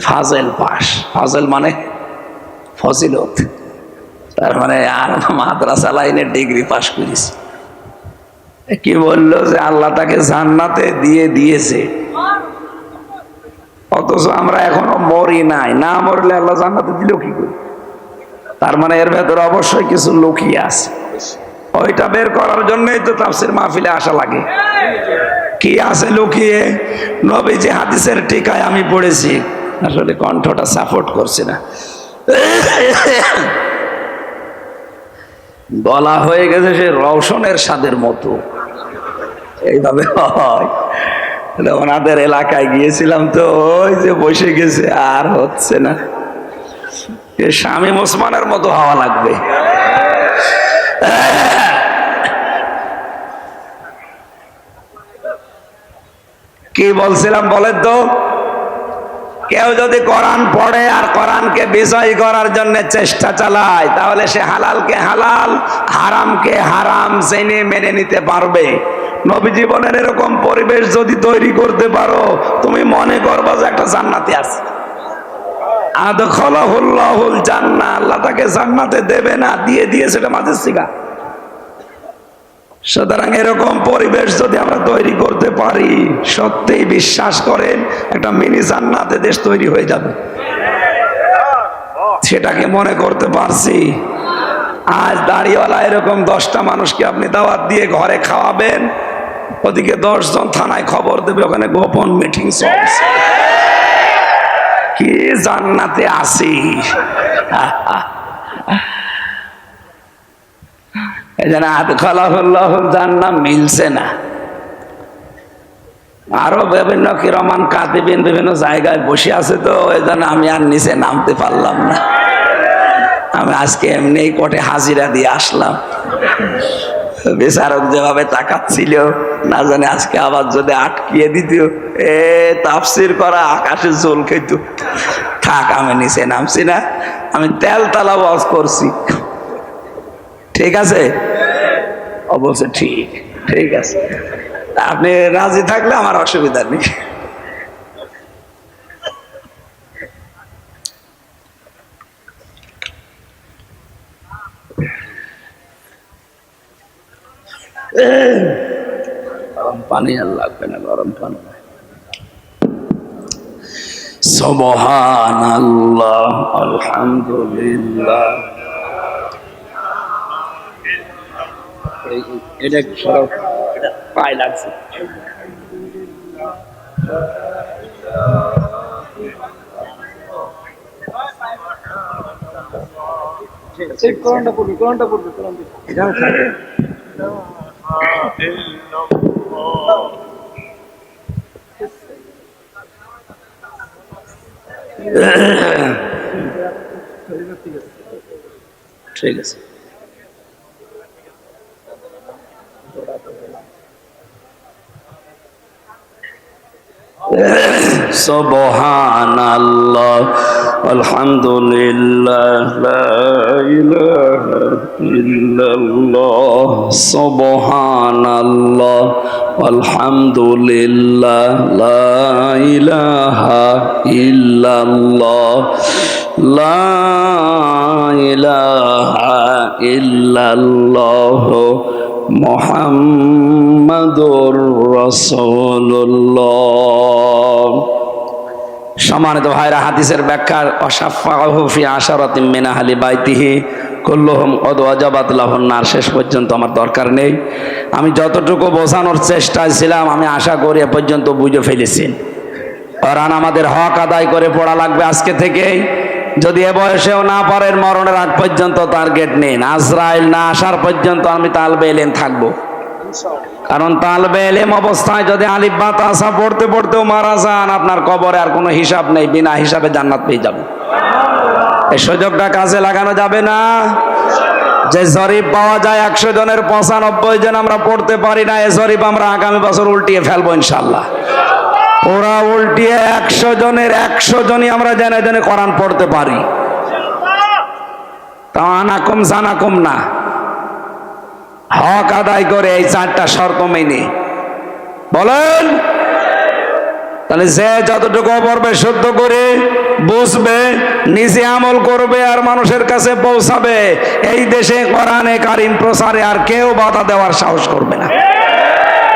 ফাজেল পাস, ফাজেল মানে ফজিলত, তার মানে আর মাদ্রাসা লাইনের ডিগ্রি পাস করেছি। কি বললো যে আল্লাহ তাকে জান্নাতে দিয়ে দিয়েছে, অথচ আমরা এখনো মরি নাই। না মরলে আল্লাহ জান্নাতে দিল কি করে? তার মানে এর ভেতরে অবশ্যই কিছু লুকিয়ে আছে। ওইটা বের করার জন্যই তো তাফসীর মাহফিলে আসা লাগে। কি আছে লুকিয়ে? নবীজি হাদিসের টিকায় আমি পড়েছি, আসলে কণ্ঠটা সাপোর্ট করছে না, গলা হয়ে গেছে সে রওশনের স্বাদের মতো, এইভাবে হয়। ওনাদের এলাকায় গিয়েছিলাম তো, ওই যে বসে গেছে, আর হচ্ছে না, শামীম ওসমানের মতো হওয়া লাগবে। কি বলছিলাম বলেন তো? কেউ যদি কোরআন পড়ে আর কোরআনকে বিজয়ী করার জন্য চেষ্টা চালায়, তাহলে সে হালালকে হালাল, হারামকে হারাম জেনে মেনে নিতে পারবে। নবীজি বলেন, এরকম পরিবেশ যদি তৈরি করতে পারো, তুমি মনে করবা যে একটা জান্নাতে আছে। আদখালাহুল্লাহুল জান্নাহ, আল্লাহ তাকে জান্নাতে দেবে না, দিয়ে দিয়েছে, এটা মাঝে শিখা। সুতরাং এরকম পরিবেশ যদি আমরা তৈরি করতে পারি, সত্যিই বিশ্বাস করেন একটা মিনি জান্নাতে দেশ তৈরি হয়ে যাবে। সেটাকে মনে করতে পারছি। আজ দাড়িওয়ালা এরকম 10টা মানুষকে আপনি দাওয়াত দিয়ে ঘরে খাওয়াবেন, ওদিকে 10 জন থানায় খবর দেবে, ওখানে গোপন মিটিং চলছে, কি জান্নাতে আসি। এই জন্য আদখালাহুল্লাহুল জান্নাহ মিলছে না। আরো বিভিন্ন কিরামান কাতিবিন বিভিন্ন জায়গায় বসে আছে, তো এই জন্য আমি আর নিচে নামতে পারলাম না। আমি আজকে এমনি কোর্টে হাজিরা দিয়ে আসলাম। বিচারক যেভাবে তাকাচ্ছিল, না জানে আজকে আবার যদি আটকিয়ে দিত, তাফসীর করা আকাশে জল খেত। থাক, আমি নিচে নামছি না, আমি তেল তালা ওয়াজ করছি। ঠিক আছে? অবশ্য ঠিক, ঠিক আছে, আপনি রাজি থাকলে আমার অসুবিধা নেই। গরম পানি আর লাগবে না, গরম পানি। সুবহানাল্লাহ, আলহামদুলিল্লাহ। এটা পায়ে লাগছে। কোরআনটা পড়বে, কোরআনটা পড়বে, এখানে থাকে। ঠিক আছে। সুবহানাল্লাহ, আলহামদুলিল্লাহ, লা ইলাহা ইল্লাল্লাহ, সুবহানাল্লাহ, আলহামদুলিল্লাহ, লা ইলাহা ইল্লাল্লাহ, লা ইলাহা ইল্লাল্লাহ, মুহাম্মাদুর রাসূলুল্লাহ। সম্মানিত ভাইরা, হাদিসের ব্যাখ্যার অসাফাহু ফি আশারাতিন মিন আহলি বাইতিহি কুল্লুহুম কদ ওয়াজাবাত লাহুন নার শেষ পর্যন্ত আমার দরকার নেই। আমি যতটুকু বোঝানোর চেষ্টায় ছিলাম, আমি আশা করি এ পর্যন্ত বুঝে ফেলেছি। কোরআন আমাদের হক আদায় করে পড়া লাগবে আজকে থেকেই। যদি এ বয়সেও না পারেন, মরণের আগ পর্যন্ত টার্গেট নিন। আজরাইল না আসার পর্যন্ত আমি তালবে ইলম থাকবো। কারণ তালবে ইলম অবস্থায় যদি আলিফ বা তাসা পড়তে পড়তেও মারা যান, আপনার কবরে আর কোনো হিসাব নেই, বিনা হিসাবে জান্নাত পেয়ে যাবেন। এই সুযোগটা কাজে লাগানো যাবে না। যে জরিপ পাওয়া যায় 100 জনের 95 জন আমরা পড়তে পারি না, এই জরিপ আমরা আগামী বছর উল্টিয়ে ফেলবো ইনশাআল্লাহ। ওরা উল্টিয়ে 100 জনের 100 জনই আমরা জেনে জেনে কোরআন পড়তে পারি। তা আনাকুম জানাকুম না, হক আদায় করে এই 4টা শর্ত মেনে বলেন। তাহলে যে যতটুকু পড়বে শুদ্ধ করে বুঝবে, নিজে আমল করবে আর মানুষের কাছে পৌঁছাবে, এই দেশে কোরআনে কারিম প্রচারে আর কেউ বাধা দেওয়ার সাহস করবে না।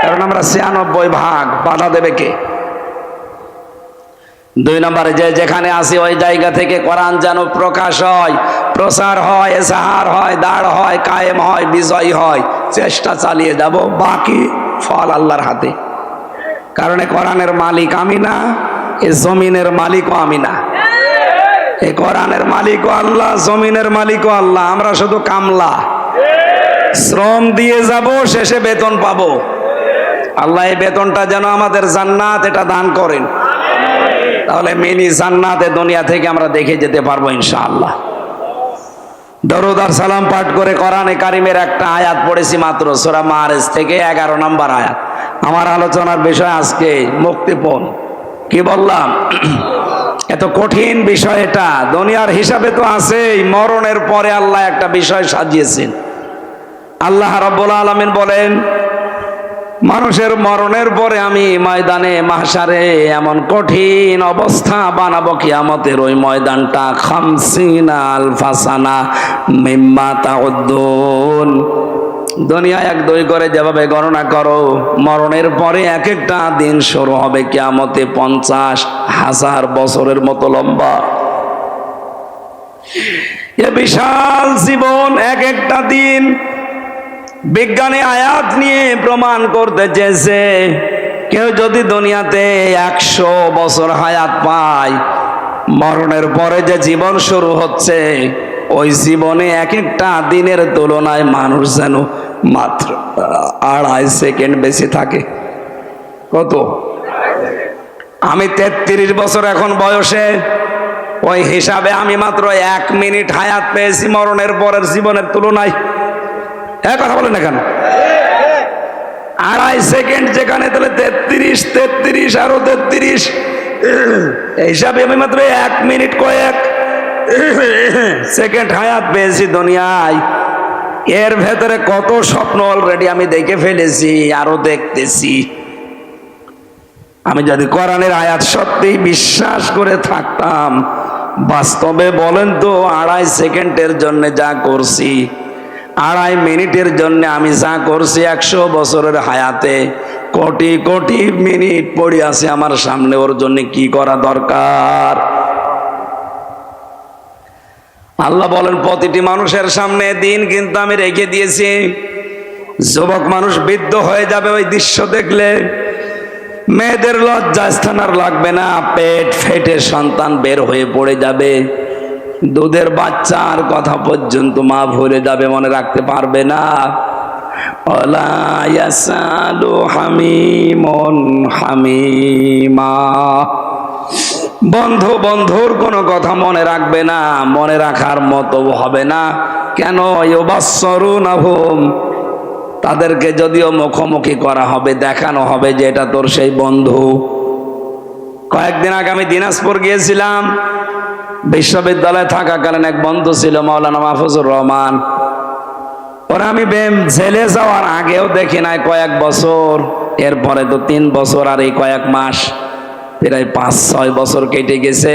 কারণ আমরা 96 ভাগ, বাধা দেবে কে? 2 নম্বরে যেখানে আসি ওই জায়গা থেকে কোরআন যেন প্রকাশ হয়, প্রচার হয়, এজাহার হয়, দাঁড় হয়, কায়েম হয়, বিজয় হয়। চেষ্টা চালিয়ে যাব, বাকি ফল আল্লাহর হাতে। কারণ এই কোরআনের মালিক আমি না, এই জমিনের মালিকও আমি না। এই কোরআনের মালিকও আল্লাহ, জমিনের মালিকও আল্লাহ। আমরা শুধু কামলা, শ্রম দিয়ে যাব, শেষে বেতন পাবো। আল্লাহ এই বেতনটা যেন আমাদের জান্নাত, এটা দান করেন। তাহলে মিনি জান্নাতে দুনিয়া থেকে আমরা দেখে যেতে পারবো ইনশাআল্লাহ। দরুদ আর সালাম পাঠ করে কোরআনে কারিমের একটা আয়াত পড়েছি মাত্র, সূরা মাআরিজ থেকে 11 নম্বর আয়াত। আমার আলোচনার বিষয় আজকে মুক্তিপণ। কি বললাম? এত কঠিন বিষয় এটা। দুনিয়ার হিসাবে তো আছেই, মরণের পরে আল্লাহ একটা বিষয় সাজিয়েছেন। আল্লাহ রাব্বুল আলামিন বলেন, মানুষের মরণের পরে আমি ময়দানে মাহশারে এমন কঠিন অবস্থা বানাবো, কিয়ামতের ওই ময়দানটা 50 আলফা সানা মিম্মা তাউদ্দুন। দুনিয়া 1 2 করে যেভাবে গণনা করো, মরণের পরে এক একটা দিন শুরু হবে কিয়ামতে 50,000 বছরের মতো লম্বা। এ বিশাল জীবন, এক একটা দিন। বিজ্ঞানী আয়াত নিয়ে প্রমাণ করতে চেয়েছে, কেউ যদি দুনিয়াতে 100 বছর হায়াত পায়, মরণের পরে যে জীবন শুরু হচ্ছে, ওই জীবনে এক একটা দিনের তুলনায় মানুষ যেন মাত্র 2.5 সেকেন্ড বেশি থাকে। কত? আমি 33 বছর এখন বয়সে, ওই হিসাবে আমি মাত্র 1 মিনিট হায়াত পেয়েছি মরণের পরের জীবনের তুলনায়। হ্যাঁ, কথা বলেন না কেন? 2.5 সেকেন্ড যেখানে, তাহলে 33 আরো 33, এই হিসাবে আমি মাত্র 1 মিনিট কয়েক সেকেন্ড হায়াত পেয়েছি দুনিয়ায়। এর ভেতরে কত স্বপ্ন অলরেডি আমি দেখে ফেলেছি, আরো দেখতেছি। আমি যদি কোরআনের আয়াত সত্যি বিশ্বাস করে থাকতাম, বাস্তবে বলেন তো 2.5 সেকেন্ডের জন্য যা করছি, 2.5 মিনিটের জন্য আমি যা করছি, 100 বছরের হায়াতে কোটি কোটি মিনিট পড়ে আছে আমার সামনে। ওর জন্য কি করা দরকার? আল্লাহ বলেন, প্রতিটি মানুষের সামনে দিন কিন্তু আমি রেখে দিয়েছি। যুবক মানুষ বৃদ্ধ হয়ে যাবে ওই দৃশ্য দেখলে। মেয়েদের লজ্জা স্থান আর লাগবে না, পেট ফেটে সন্তান বের হয়ে পড়ে যাবে। দুধের বাচ্চার কথা পর্যন্ত মা ভুলে যাবে, মনে রাখতে পারবে না। ওয়ালা ইয়াসালু হামিমুন হামিমা। বন্ধু বন্ধুর কোনো কথা মনে রাখবে না, মনে রাখার মতো হবে না। কেন? ইউবাসসিরুনাহুম, তাদেরকে যদিও মুখোমুখি করা হবে, দেখানো হবে যে এটা তোর সেই বন্ধু। কয়েকদিন আগে আমি দিনাজপুর গিয়েছিলাম। বিশ্ববিদ্যালয়ে থাকাকালীন এক বন্ধু ছিল, মাওলানা মাহফুজুর রহমান। ওরা আমি জেলে যাওয়ার আগেও দেখি নাই কয়েক বছর, এরপরে তো 3 বছর আর এই কয়েক মাস, প্রায় 5-6 বছর কেটে গেছে।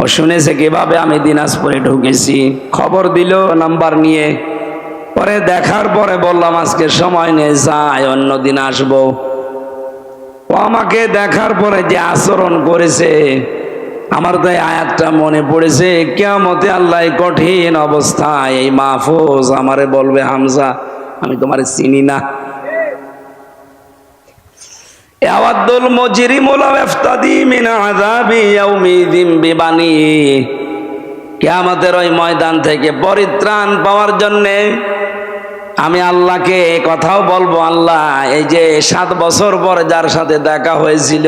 ও শুনেছে কিভাবে আমি দিনাজপুরে ঢুকেছি, খবর দিল নাম্বার নিয়ে। পরে দেখার পরে বললাম আজকে সময় নেই, যাই অন্যদিন আসবো। ও আমাকে দেখার পরে যে আচরণ করেছে, আমার তো এই আয়াতটা মনে পড়েছে, কিয়ামতে আল্লাহ কঠিন অবস্থায় এই মাহফুজ আমারে বলবে, হামজা আমি তোমারে চিনি না। ইয়াওয়াদুল মুজরিমু লাউ ইফতাদি মিন আযাবি ইয়াউমিযিন বিবানি। কিয়ামতের ওই ময়দান থেকে পরিত্রাণ পাওয়ার জন্য আমি আল্লাহকে কথাও বলবো, আল্লাহ এই যে 7 বছর পরে যার সাথে দেখা হয়েছিল,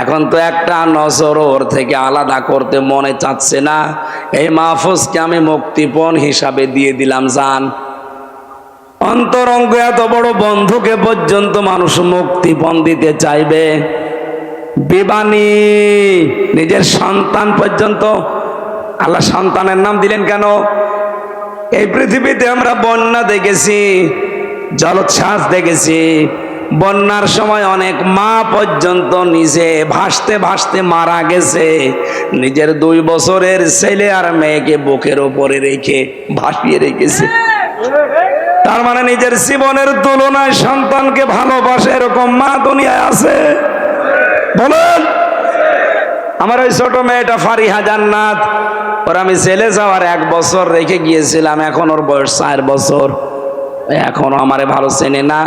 এখন তো একটা নজর ওর থেকে আলাদা করতে মনে চাচ্ছে না। এই মাহফুজকে আমি মুক্তিপণ হিসাবে দিয়ে দিলাম জান। অন্তরঙ্গ এত বড় বন্ধুকে পর্যন্ত মানুষ মুক্তিপণ দিতে চাইবে। বিবানি, নিজের সন্তান পর্যন্ত। আল্লাহ সন্তানের নাম দিলেন কেন? এই পৃথিবীতে আমরা বন্যা দেখেছি, জলোচ্ছ্বাস দেখেছি। বন্যার সময় অনেক মা পর্যন্ত নিজে ভাসতে ভাসতে মারা গেছে, নিজের 2 বছরের ছেলে আর মেয়েকে বুকের ওপরে রেখে ভাসিয়ে রেখেছে। তার মানে নিজের জীবনের তুলনায় সন্তানকে ভালোবাসে এরকম মা দুনিয়ায় আছে? বলেন। আমার ওই ছোট মেয়েটা ফারিহা জান্নাত, ওর আমি ছেলে যাওয়ার 1 বছর রেখে গিয়েছিলাম, এখন ওর বয়স 4 বছর। এখনো আমারে ভালো চেনে না,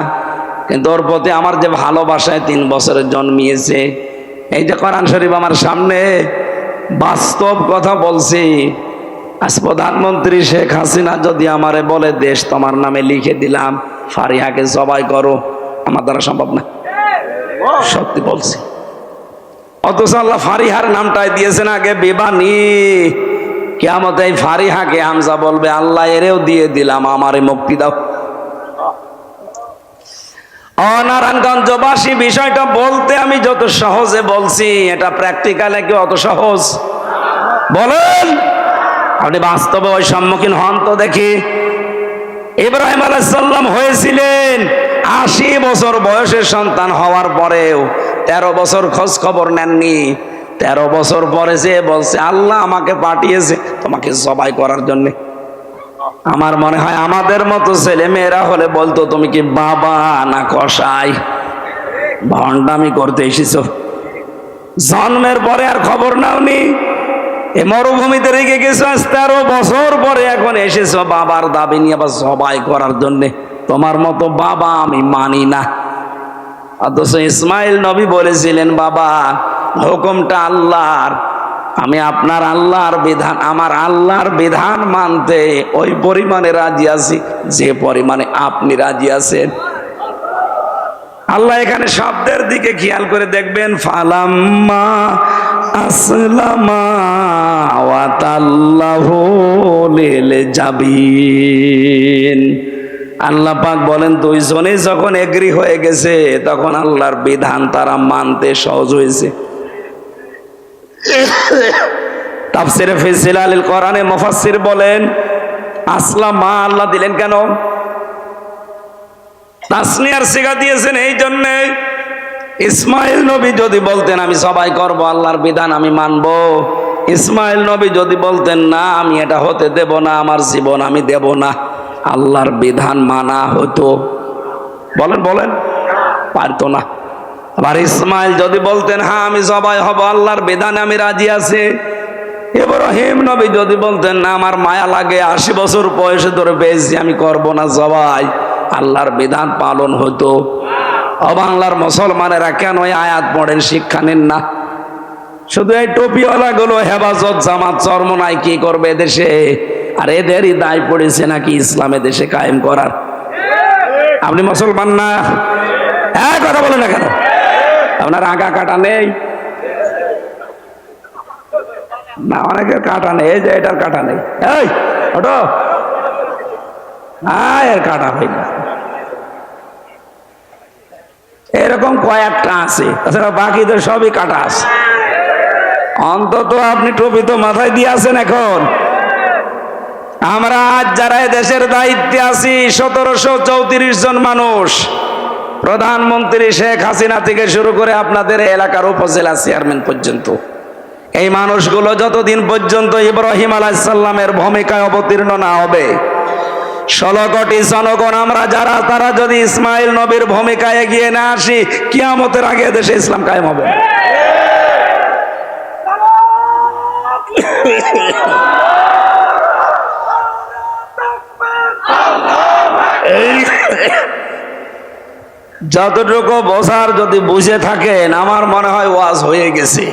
কিন্তু ওর প্রতি আমার যে ভালোবাসায় 3 বছরের জন্মিয়েছে। এই যে কোরআন শরীফ আমার সামনে, বাস্তব কথা বলছি। আজ প্রধানমন্ত্রী শেখ হাসিনা যদি আমারে বলে দেশ তোমার নামে লিখে দিলাম, ফারিহাকে জবাই করো, আমার দ্বারা সম্ভব না, সত্যি বলছি। অথচ আল্লাহ ফারিহার নামটাই দিয়েছেন আগে বেবানি। কিয়ামতে এই ফারিহাকে হামজা বলবে, আল্লাহ এরেও দিয়ে দিলাম, আমারে মুক্তি দাও। নারায়ণগঞ্জবাসী, বিষয়টা বলতে আমি যত সহজে বলছি, এটা প্র্যাকটিক্যালে কি অত সহজ? বলেন। আপনি বাস্তবে ওই সম্মুখীন হন তো দেখি। ইব্রাহিম আলাইহিস সালাম হয়েছিলেন 80 বছর বয়সের সন্তান হওয়ার পরেও 13 বছর খোঁজ খবর নেননি। 13 বছর পরে যে বলছে, আল্লাহ আমাকে পাঠিয়েছে তোমাকে জবাই করার জন্য। আমার মনে হয় আমাদের মতো ছেলে মেয়েরা হলে বলতো, তুমি কি বাবা না কসাই? ভণ্ডামি করতে এসেছো, জন্মের পরে আর খবর নাওনি, এই মরুভূমিতে রেখে গেছো, 13 বছর পরে এখন এসেছো বাবার দাবি নিয়ে আবার জবাই করার জন্যে। তোমার মতো বাবা আমি মানি না। অথচ ইসমাইল নবী বলেছিলেন, বাবা হুকুমটা আল্লাহর, আমি আপনার আল্লাহর বিধান, আমার আল্লাহর বিধান মানতে ওই পরিমাণে রাজি আছি যে পরিমাণে আপনি রাজি আছেন। আল্লাহ এখানে শব্দের দিকে খেয়াল করে দেখবেন, ফালাম্মা আসলামা ওয়া তাল্লাহু লিল জাবিন। আল্লাহ পাক বলেন, দুইজনে যখন এগ্রি হয়ে গেছে, তখন আল্লাহর বিধান তারা মানতে সহজ হয়েছে। তাফসিরে ফি জিলালিল কোরআনে মুফাসসির বলেন, আসলামা আল্লাহ দিলেন কেন? তাসনিয়ার সিগা দিয়েছেন এই জন্য, ইসমাইল নবী যদি বলতেন আমি সবাই করব, আল্লাহর বিধান আমি মানব, ইসমাইল নবী যদি বলতেন না আমি এটা হতে দেব না, আমার জীবন আমি দেব না, আল্লাহর বিধান মানা হতো? বলেন বলেন, পারতো না। আবার ইসমাইল যদি বলতেন হ্যাঁ আমি সবাই হব, আল্লাহর বিধানে আমি রাজি আছি, ইব্রাহিম নবী যদি বলতেন না আমার মায়া লাগে, 80 বছর বয়সে ধরে পেয়েছি আমি করব না জবাই, আল্লাহর বিধান পালন হতো। ও বাংলার মুসলমানেরা কেন এই আয়াত পড়েন, শিক্ষা নেন না? শুধু এই টুপিওয়ালা গুলো হেফাজত জামাত চরমনাই কি করবে দেশে, আর এদেরই দায় পড়েছে নাকি ইসলামে দেশে কায়েম করার। আপনি মুসলমান না? হ্যাঁ, কথা বলে না কেন? আপনার আগা কাটা নেই না? অনেকের কাটা নেই, এই যে এটার কাটা নেই, এই ওটো এর কাটা হয় না, এরকম কয়েকটা আছে, তাছাড়া বাকিদের সবই কাটা আছে। অন্তত আপনি টুপি তো মাথায় দিয়ে আছেন। এখন আমরা আজ যারা দেশের দায়িত্বে আছি, 1734 জন মানুষ, প্রধানমন্ত্রী শেখ হাসিনা থেকে শুরু করে আপনাদের এলাকার উপজেলা চেয়ারম্যান পর্যন্ত, এই মানুষগুলো যতদিন পর্যন্ত ইব্রাহিম আলাইহিস সালামের ভূমিকায় অবতীর্ণ না হবে, 16 কোটি জনগণ আমরা যারা, তারা যদি ইসমাইল নবীর ভূমিকায় এগিয়ে না আসি, কিয়ামতের আগে দেশে ইসলাম কায়েম হবে। যতটুকু বোঝার যদি বুঝে থাকেন, আমার মনে হয় ওয়াজ হয়ে গেছে।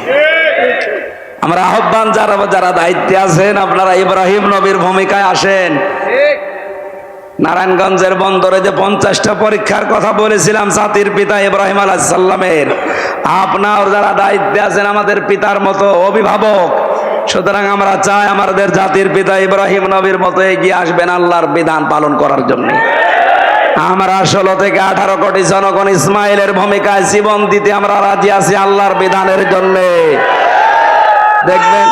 আমরা আহ্বান, যারা যারা দায়িত্বে আছেন, আপনারা ইব্রাহিম নবীর ভূমিকায় আসেন। নারায়ণগঞ্জের বন্দরে যে 50টা পরীক্ষার কথা বলেছিলাম জাতির পিতা ইব্রাহিম আলাইহিস সালামের, আপনার যারা দায়িত্বে আছেন আমাদের পিতার মতো অভিভাবক, সুতরাং আমরা চাই আমাদের জাতির পিতা ইব্রাহিম নবীর মতো এগিয়ে আসবেন আল্লাহর বিধান পালন করার জন্য। আমরা 16 থেকে 18 কোটি জনগণ ইসমাইলের ভূমিকায় জীবন দিতে আমরা রাজি আছি আল্লাহর বিধানের জন্য। দেখবেন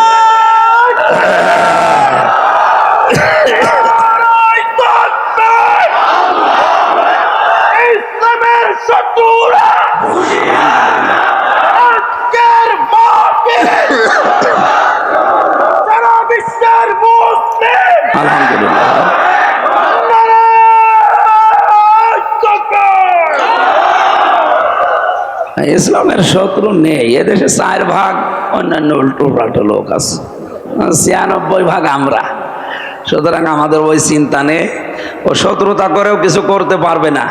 ইসলামের শত্রু নেই এদেশে। 4 ভাগ অন্যান্য উল্টো লোক আছে, 96 ভাগ আমরা। সুতরাং আমাদের ওই চিন্তা নেই। ও শত্রুতা করেও কিছু করতে পারবে না।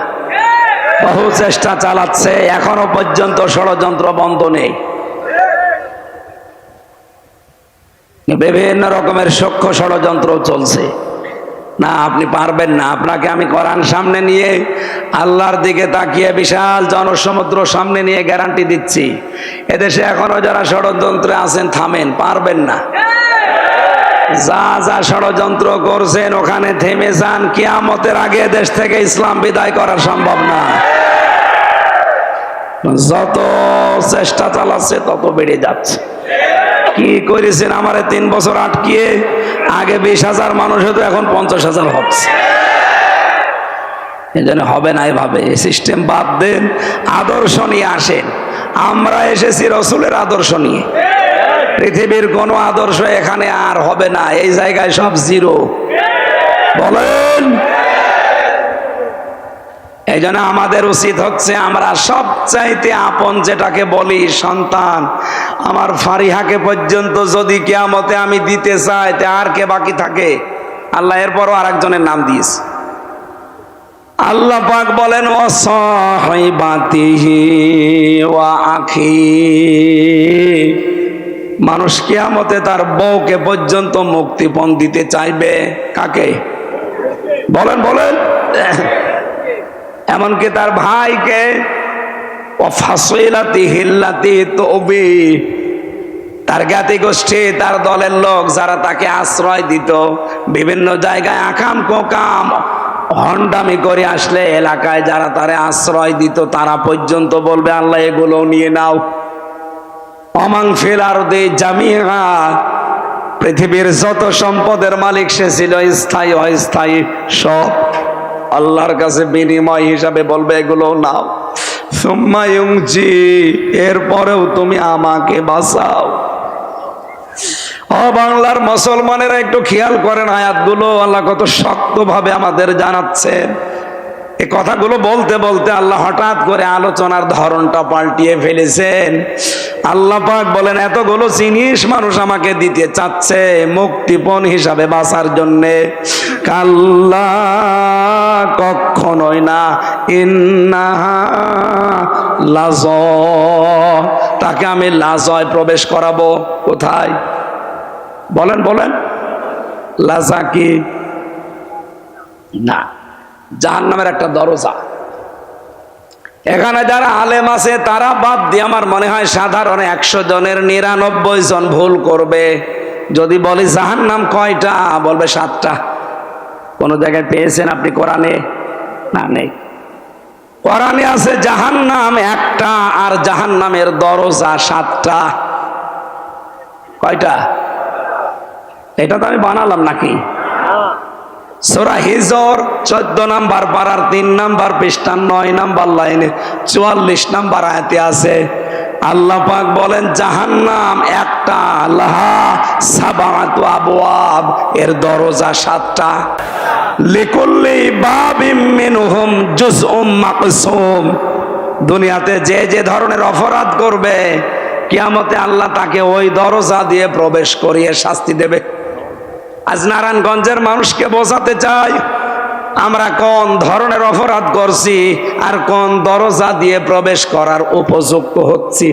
বহু চেষ্টা চালাচ্ছে, এখনো পর্যন্ত ষড়যন্ত্র বন্ধ নেই। বিভিন্ন রকমের সূক্ষ্ম ষড়যন্ত্র চলছে। না, আপনি পারবেন না। আপনাকে আমি কোরআন সামনে নিয়ে, আল্লাহর দিকে তাকিয়ে, বিশাল জনসমুদ্র সামনে নিয়ে গ্যারান্টি দিচ্ছি, এদেশে এখনো যারা ষড়যন্ত্রে আছেন থামেন, পারবেন না। যা যা ষড়যন্ত্র করছেন ওখানে থেমে যান। কিয়ামতের আগে দেশ থেকে ইসলাম বিদায় করা সম্ভব না। যত চেষ্টা চালাচ্ছে তত বেড়ে যাচ্ছে। কি করেছেন আমারে 3 বছর আটকিয়ে? আগে 20,000 মানুষ হতো, এখন 50,000 হচ্ছে। এই জন্য হবে না এভাবে। এই সিস্টেম বাদ দেন, আদর্শ নিয়ে আসেন। আমরা এসেছি রসুলের আদর্শ নিয়ে। পৃথিবীর কোন আদর্শ এখানে আর হবে না। এই জায়গায় সব জিরো। বলেন। এই জন্য আমাদের উচিত হচ্ছে, আমরা সবচাইতে আপন যেটাকে বলি সন্তান, আমার ফারিহাকে পর্যন্ত যদি কিয়ামতে আমি দিতে চাই, তে আর কে বাকি থাকে? আল্লাহ এরপরও আরেকজনের নাম দিয়েছে। আল্লাহ পাক বলেন, ওয়াসাহিবাতিহি ওয়া আখি। মানুষ কিয়ামতে তার বউকে পর্যন্ত মুক্তিপণ দিতে চাইবে। কাকে? বলেন বলেন। এমনকি তার ভাইকে, তার জ্ঞাতি গোষ্ঠী, তার দলের লোক যারা তাকে আশ্রয় দিত, বিভিন্ন জায়গায় আকাম কোকাম হন্ডামি করে আসলে এলাকায় যারা তারে আশ্রয় দিত, তারা পর্যন্ত বলবে, আল্লাহ এগুলো নিয়ে নাও। অমাং ফিল আরদি জামিআ, পৃথিবীর যত সম্পদের মালিক সে ছিল, স্থায়ী অস্থায়ী সব আল্লাহর কাছে বিনিময় হিসাবে বলবে, এগুলো নাও। সুম্মা ইউনজি, এরপরেও তুমি আমাকে বাঁচাও। ও বাংলার মুসলমানেরা, একটু খেয়াল করেন আয়াতগুলো। আল্লাহ কত শক্তভাবে আমাদের জানাচ্ছেন। এই কথাগুলো বলতে বলতে আল্লাহ হঠাৎ করে আলোচনার ধরনটা পাল্টিয়ে ফেলেছেন। আল্লাহ পাক বলেন, এতগুলো জিনিস মানুষ আমাকে দিতে চাচ্ছে মুক্তিপণ হিসাবে বাঁচার জন্যে। কাল্লা, কখনোই না। ইন্নাহা লাযা, তাকে আমি লাজায় প্রবেশ করাবো। কোথায়? বলেন বলেন। লাজা কি? না, জাহান্নামের একটা দরজা। এখানে যারা আলেম আছে তারা বাদ দিয়ে আমার মনে হয় সাধারণ 100 জনের 99 জন ভুল করবে। যদি বলি জাহান্নাম কয়টা, বলবে 7টা। কোন জায়গায় পেয়েছেন আপনি কোরআনে? না, নেই। কোরআনে আছে জাহান্নাম একটা, আর জাহান্নামের দরজা 7টা। কয়টা? এটা তো আমি বানালাম নাকি? সূরা হিজর 14 নাম্বার পারার 3 নাম্বার পৃষ্ঠা 9 নাম্বার লাইনে 44 নাম্বার আয়াতে আছে। আল্লাহ পাক বলেন, জাহান্নাম একটা, লাহা সাবাতু আবওয়াব, এর দরজা 7টা। লিকুল্লি বাবিম মিনহুম জুজউম মাকসুম। দুনিয়াতে যে যে ধরনের অপরাধ করবে, কিয়ামতে আল্লাহ তাকে ওই দরজা দিয়ে প্রবেশ করিয়ে শাস্তি দেবে। আজ নারায়ণগঞ্জের মানুষকে বোঝাতে চাই, আমরা কোন ধরনের অপরাধ করছি আর কোন দরজা দিয়ে প্রবেশ করার উপযুক্ত হচ্ছি।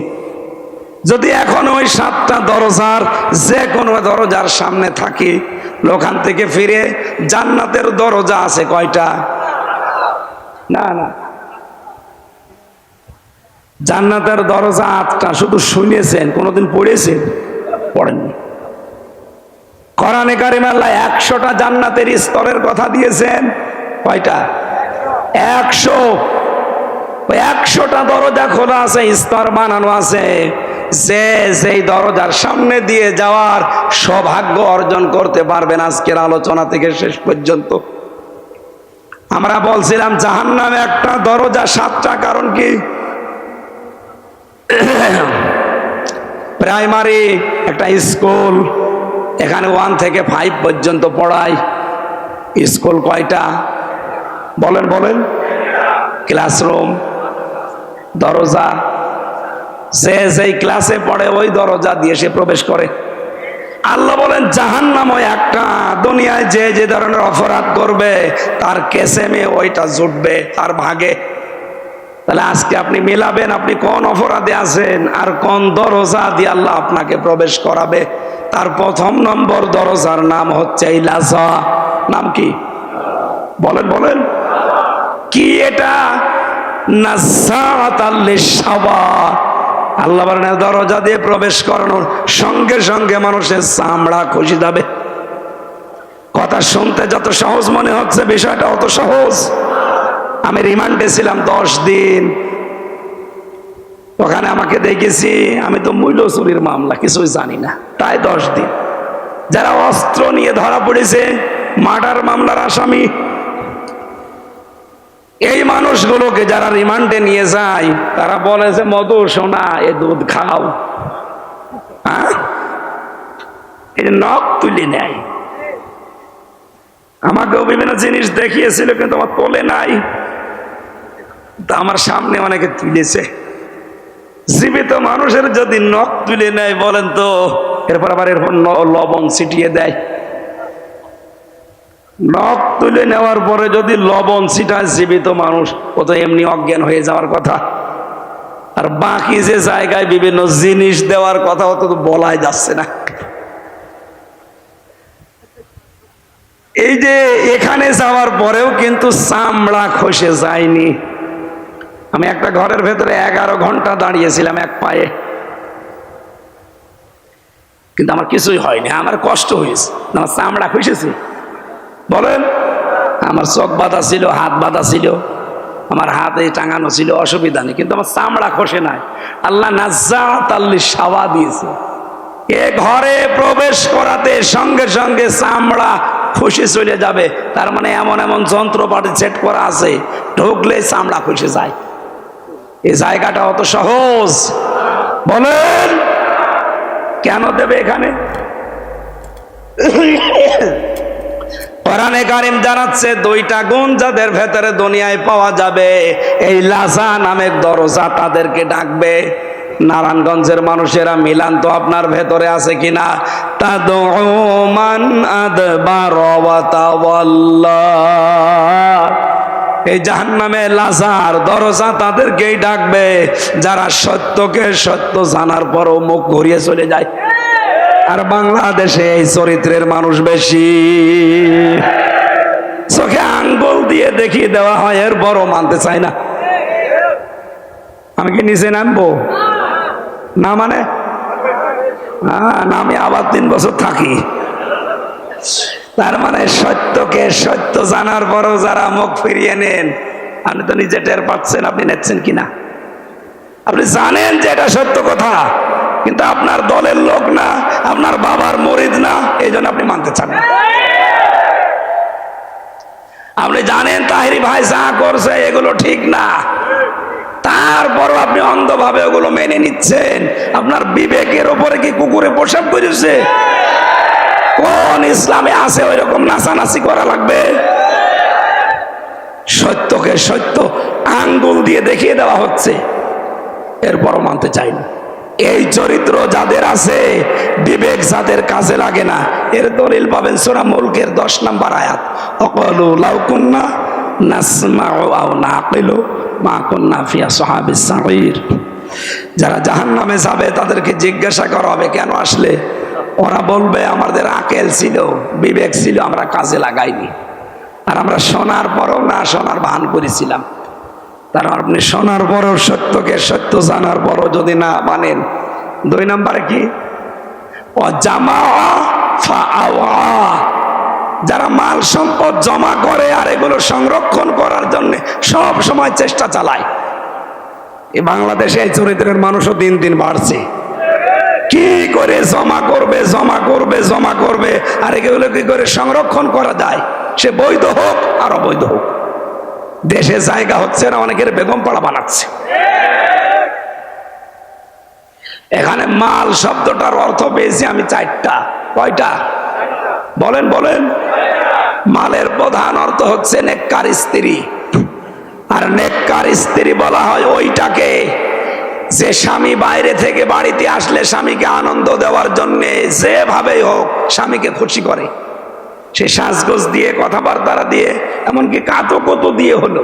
যদি এখন ওই 7টা দরজার যে কোনো দরজার সামনে থাকি, ওখান থেকে ফিরে জান্নাতের দরজা আছে কয়টা? না না, জান্নাতের দরজা 8টা। শুধু শুনেছেন, কোনোদিন পড়েছেন? পড়েননি। কোরআনে কারিমে আল্লাহ 100টা জান্নাতের স্তরের কথা দিয়েছেন। কয়টা? 100। ওই 100টা দরজা খোলা আছে, স্তর বানানো আছে। যে যেই দরজার সামনে দিয়ে যাওয়ার সৌভাগ্য অর্জন করতে পারবেন আজকের আলোচনা থেকে শেষ পর্যন্ত। আমরা বলছিলাম জাহান্নামে একটা দরজা 7টা। কারণ কি? প্রাইমারি একটা স্কুল, এখানে 1 থেকে 5 পর্যন্ত পড়ায়। স্কুল কয়টা? বলেন বলেন। ক্লাসরুম, দরজা সে যেই ক্লাসে পড়ে ওই দরজা দিয়ে সে প্রবেশ করে। আল্লাহ বলেন জাহান্নাম ওই একটা, দুনিয়ায় যে যে ধরনের অপরাধ করবে তার কেসেমে ওইটা জুটবে তার ভাগে। তাহলে আজকে আপনি মিলাবেন আপনি কোন অপরাধে আছেন আর কোন দরজা দিয়ে আল্লাহ আপনাকে প্রবেশ করাবে। তার প্রথম নম্বর দরজার নাম হচ্ছে ইলাজা। নাম কি বলেন বলেন? কি এটা? নাযাতাল লিশাওয়া। আল্লাহ বলেন দরজা দিয়ে প্রবেশ করানোর সঙ্গে সঙ্গে মানুষের চামড়া খসে যাবে। কথা শুনতে যত সহজ মনে হচ্ছে বিষয়টা অত সহজ। আমি রিমান্ডে ছিলাম 10 দিন, ওখানে আমাকে দেখেছি আমি তো মূল্য চুরির মামলা কিছুই জানি না, তাই 10 দিন। যারা অস্ত্র নিয়ে ধরা পড়েছে মার্ডার মামলার আসামি, এই মানুষগুলোকে যারা রিমান্ডে নিয়ে যায় তারা বলে যে মধু সোনা এ দুধ খাও, হ্যাঁ এই নখ তুলে নেয়। আমাকেও বিভিন্ন জিনিস দেখিয়েছিল কিন্তু আমার তোলে নাই, তা আমার সামনে অনেকে তুলেছে। জীবিত মানুষের যদি নখ তুলে নেয় বলেন তো, এরপর আবার এরপর লবণ ছিটিয়ে দেয়। নখ তুলে নেওয়ার পরে যদি লবণ ছিটায় জীবিত মানুষ, ও তো এমনি অজ্ঞান হয়ে যাওয়ার কথা। আর বাকি যে জায়গায় বিভিন্ন জিনিস দেওয়ার কথা অত তো বলাই যাচ্ছে না। এই যে এখানে যাওয়ার পরেও কিন্তু চামড়া খসে যায়নি। আমি একটা ঘরের ভেতরে 11 ঘন্টা দাঁড়িয়েছিলাম এক পায়ে, কিন্তু আমার কিছুই হয়নি। আমার কষ্ট হয়েছে, আমার চামড়া খসেছে। বলেন, আমার চোখ বাঁধা ছিল, হাত বাঁধা ছিল, আমার হাতে টাঙানো ছিল, অসুবিধা নেই, কিন্তু আমার চামড়া খসে নাই। আল্লাহ নাযাতাল লিশাওয়া দিয়েছে। এ ঘরে প্রবেশ করাতে সঙ্গে সঙ্গে চামড়া খসে চলে যাবে। তার মানে এমন এমন যন্ত্রপাতি সেট করা আছে, ঢুকলে চামড়া খসে যায়। এই জায়গাটা অত সহজ? বলেন কেন দেবে এখানে? কোরআনে কারীম জানাচ্ছে 2টা গুণ যাদের ভেতরে দুনিয়ায় পাওয়া যাবে, এই লাজা নামের দরজা তাদেরকে ডাকবে। নারায়ণগঞ্জের মানুষেরা মিলান তো আপনার ভেতরে আছে কিনা? তাদউ মান আদবার ওয়া তাওয়াল্লা। এই জাহান্নামে লাজার দরজা তাদেরকেই ডাকবে যারা সত্যকে সত্য জানার পরও মুখ ঘুরিয়ে চলে যায়। আর বাংলাদেশে এই চরিত্রের মানুষ বেশি। চোখে আঙ্গুল দিয়ে দেখিয়ে দেওয়া হয়, এর বড় মানতে চায় না। আমি কি নিচে নামবো না? মানে না, আমি আবার 3 বছর থাকি। তার মানে সত্যকে সত্য জানার পরও যারা মুখ ফিরিয়ে নেন, আপনি তো নিজে টের পাচ্ছেন আপনি নেচ্ছেন কিনা। আপনি জানেন যে এটা সত্য কথা, কিন্তু আপনার দলের লোক না, আপনার বাবার মুরিদ না, এই জন্য আপনি মানতে চান না। আপনি জানেন তাহিরি ভাই যা করছে এগুলো ঠিক না, তারপরও আপনি অন্ধভাবে ওগুলো মেনে নিচ্ছেন। আপনার বিবেকের ওপরে কি কুকুরে প্রসাব করেছে? কোন ইসলামে আছে ওই রকম নাচানাচি করা লাগবে? সত্যকে সত্য আঙ্গুল দিয়ে দেখিয়ে দেওয়া হচ্ছে, এরপরও মানতে চাই না। এই চরিত্র যাদের আছে, বিবেক যাদের কাজে লাগে না, এর দলিল পাবেন সূরা মুলকের 10 নম্বর আয়াত। ওয়াকালু লাউ কুন্না নাসমাউ আও নাকিলু মা কুন্না ফি আসহাবিস সাঈর। যারা জাহান্নামে যাবে তাদেরকে জিজ্ঞাসা করা হবে কেন আসলে? ওরা বলবে আমাদের আকল ছিল, বিবেক ছিল, আমরা কাজে লাগাইনি। আর আমরা শোনার পরও না শোনার ভান করেছিলাম। তার আপনি শোনার পরও সত্যকে সত্য জানার পরও যদি না মানেন, 2 নম্বরে কি? যারা মাল সম্পদ জমা করে আর এগুলো সংরক্ষণ করার জন্য সব সময় চেষ্টা চালায়। এই বাংলাদেশে এই চরিত্রের মানুষও দিন দিন বাড়ছে। কি করে জমা করবে জমা করবে জমা করবে, আর এগুলো কি করে সংরক্ষণ করা যায়, সে বৈধ হোক আর অবৈধ হোক। দেশে জায়গা হচ্ছে না, অনেকের বেগম পাড়া বানাচ্ছে। এখানে মাল শব্দটার অর্থ পেয়েছি আমি 4টা। কয়টা? বলেন বলেন। মালের প্রধান অর্থ হচ্ছে নেককার স্ত্রী। আর নেককার স্ত্রী বলা হয় ওইটাকে যে স্বামী বাইরে থেকে বাড়িতে আসলে স্বামীকে আনন্দ দেওয়ার জন্য যেভাবেই হোক স্বামীকে খুশি করে, সে সাজগোজ দিয়ে কথাবার্তা দিয়ে এমনকি কাতো কত দিয়ে হলো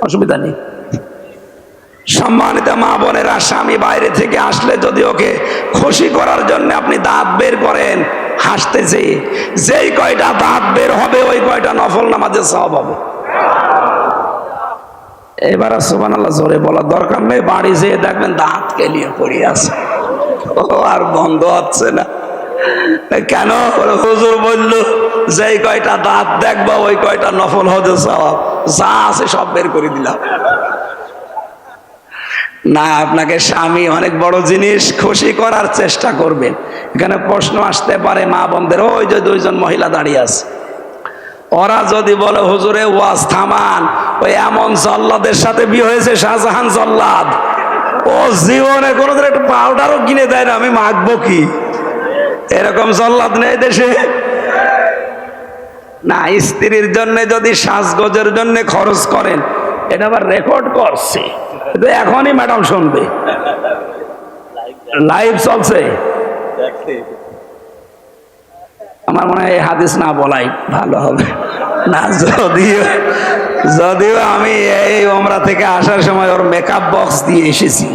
অসুবিধা নেই। সম্মানিত মা বোনেরা, স্বামী বাইরে থেকে আসলে যদি ওকে খুশি করার জন্য আপনি দাঁত বের করেন হাসতেছে, যেই কয়টা দাঁত বের হবে ওই কয়টা নফল নামাজের সওয়াব হবে। এবার সুবহানাল্লাহ জোরে বলার দরকার নেই, বাড়ি যেয়ে দেখবেন দাঁত কেলিয়ে পড়ে আছে, ও আর বন্ধ হচ্ছে না। কেন? হুজুর বলল যেই কয়টা দাঁত দেখবা ওই কয়টা নফল হজের সওয়াব, যা আছে সব বের করে দিলাম। না, আপনাকে স্বামী অনেক বড় জিনিস, খুশি করার চেষ্টা করবেন। এখানে প্রশ্ন আসতে পারে মা বোনদের, ওই যে দুইজন মহিলা দাঁড়িয়ে আছে, ওরা যদি বলে হুজুরে ওয়াজ থামান, ওই এমন জল্লাদের সাথে বিয়ে হয়েছে শাহজাহান জল্লাদ, ও জীবনে কোনোদিন একটু পাউডারও কিনে দেয় না, আমি মাখবো কি? এরকম জল্লাদ নেই দেশে। না, স্ত্রীর জন্য যদি সাজগোজের জন্য খরচ করেন, এটা আবার রেকর্ড করছে, এখনই ম্যাডাম শুনবে, লাইভ চলছে। আমার মনে হয় এই হাদিস না বলাই ভালো হবে। না, যদিও আমি এই ওমরা থেকে আসার সময় ওর মেকআপ বক্স দিয়ে এসেছি,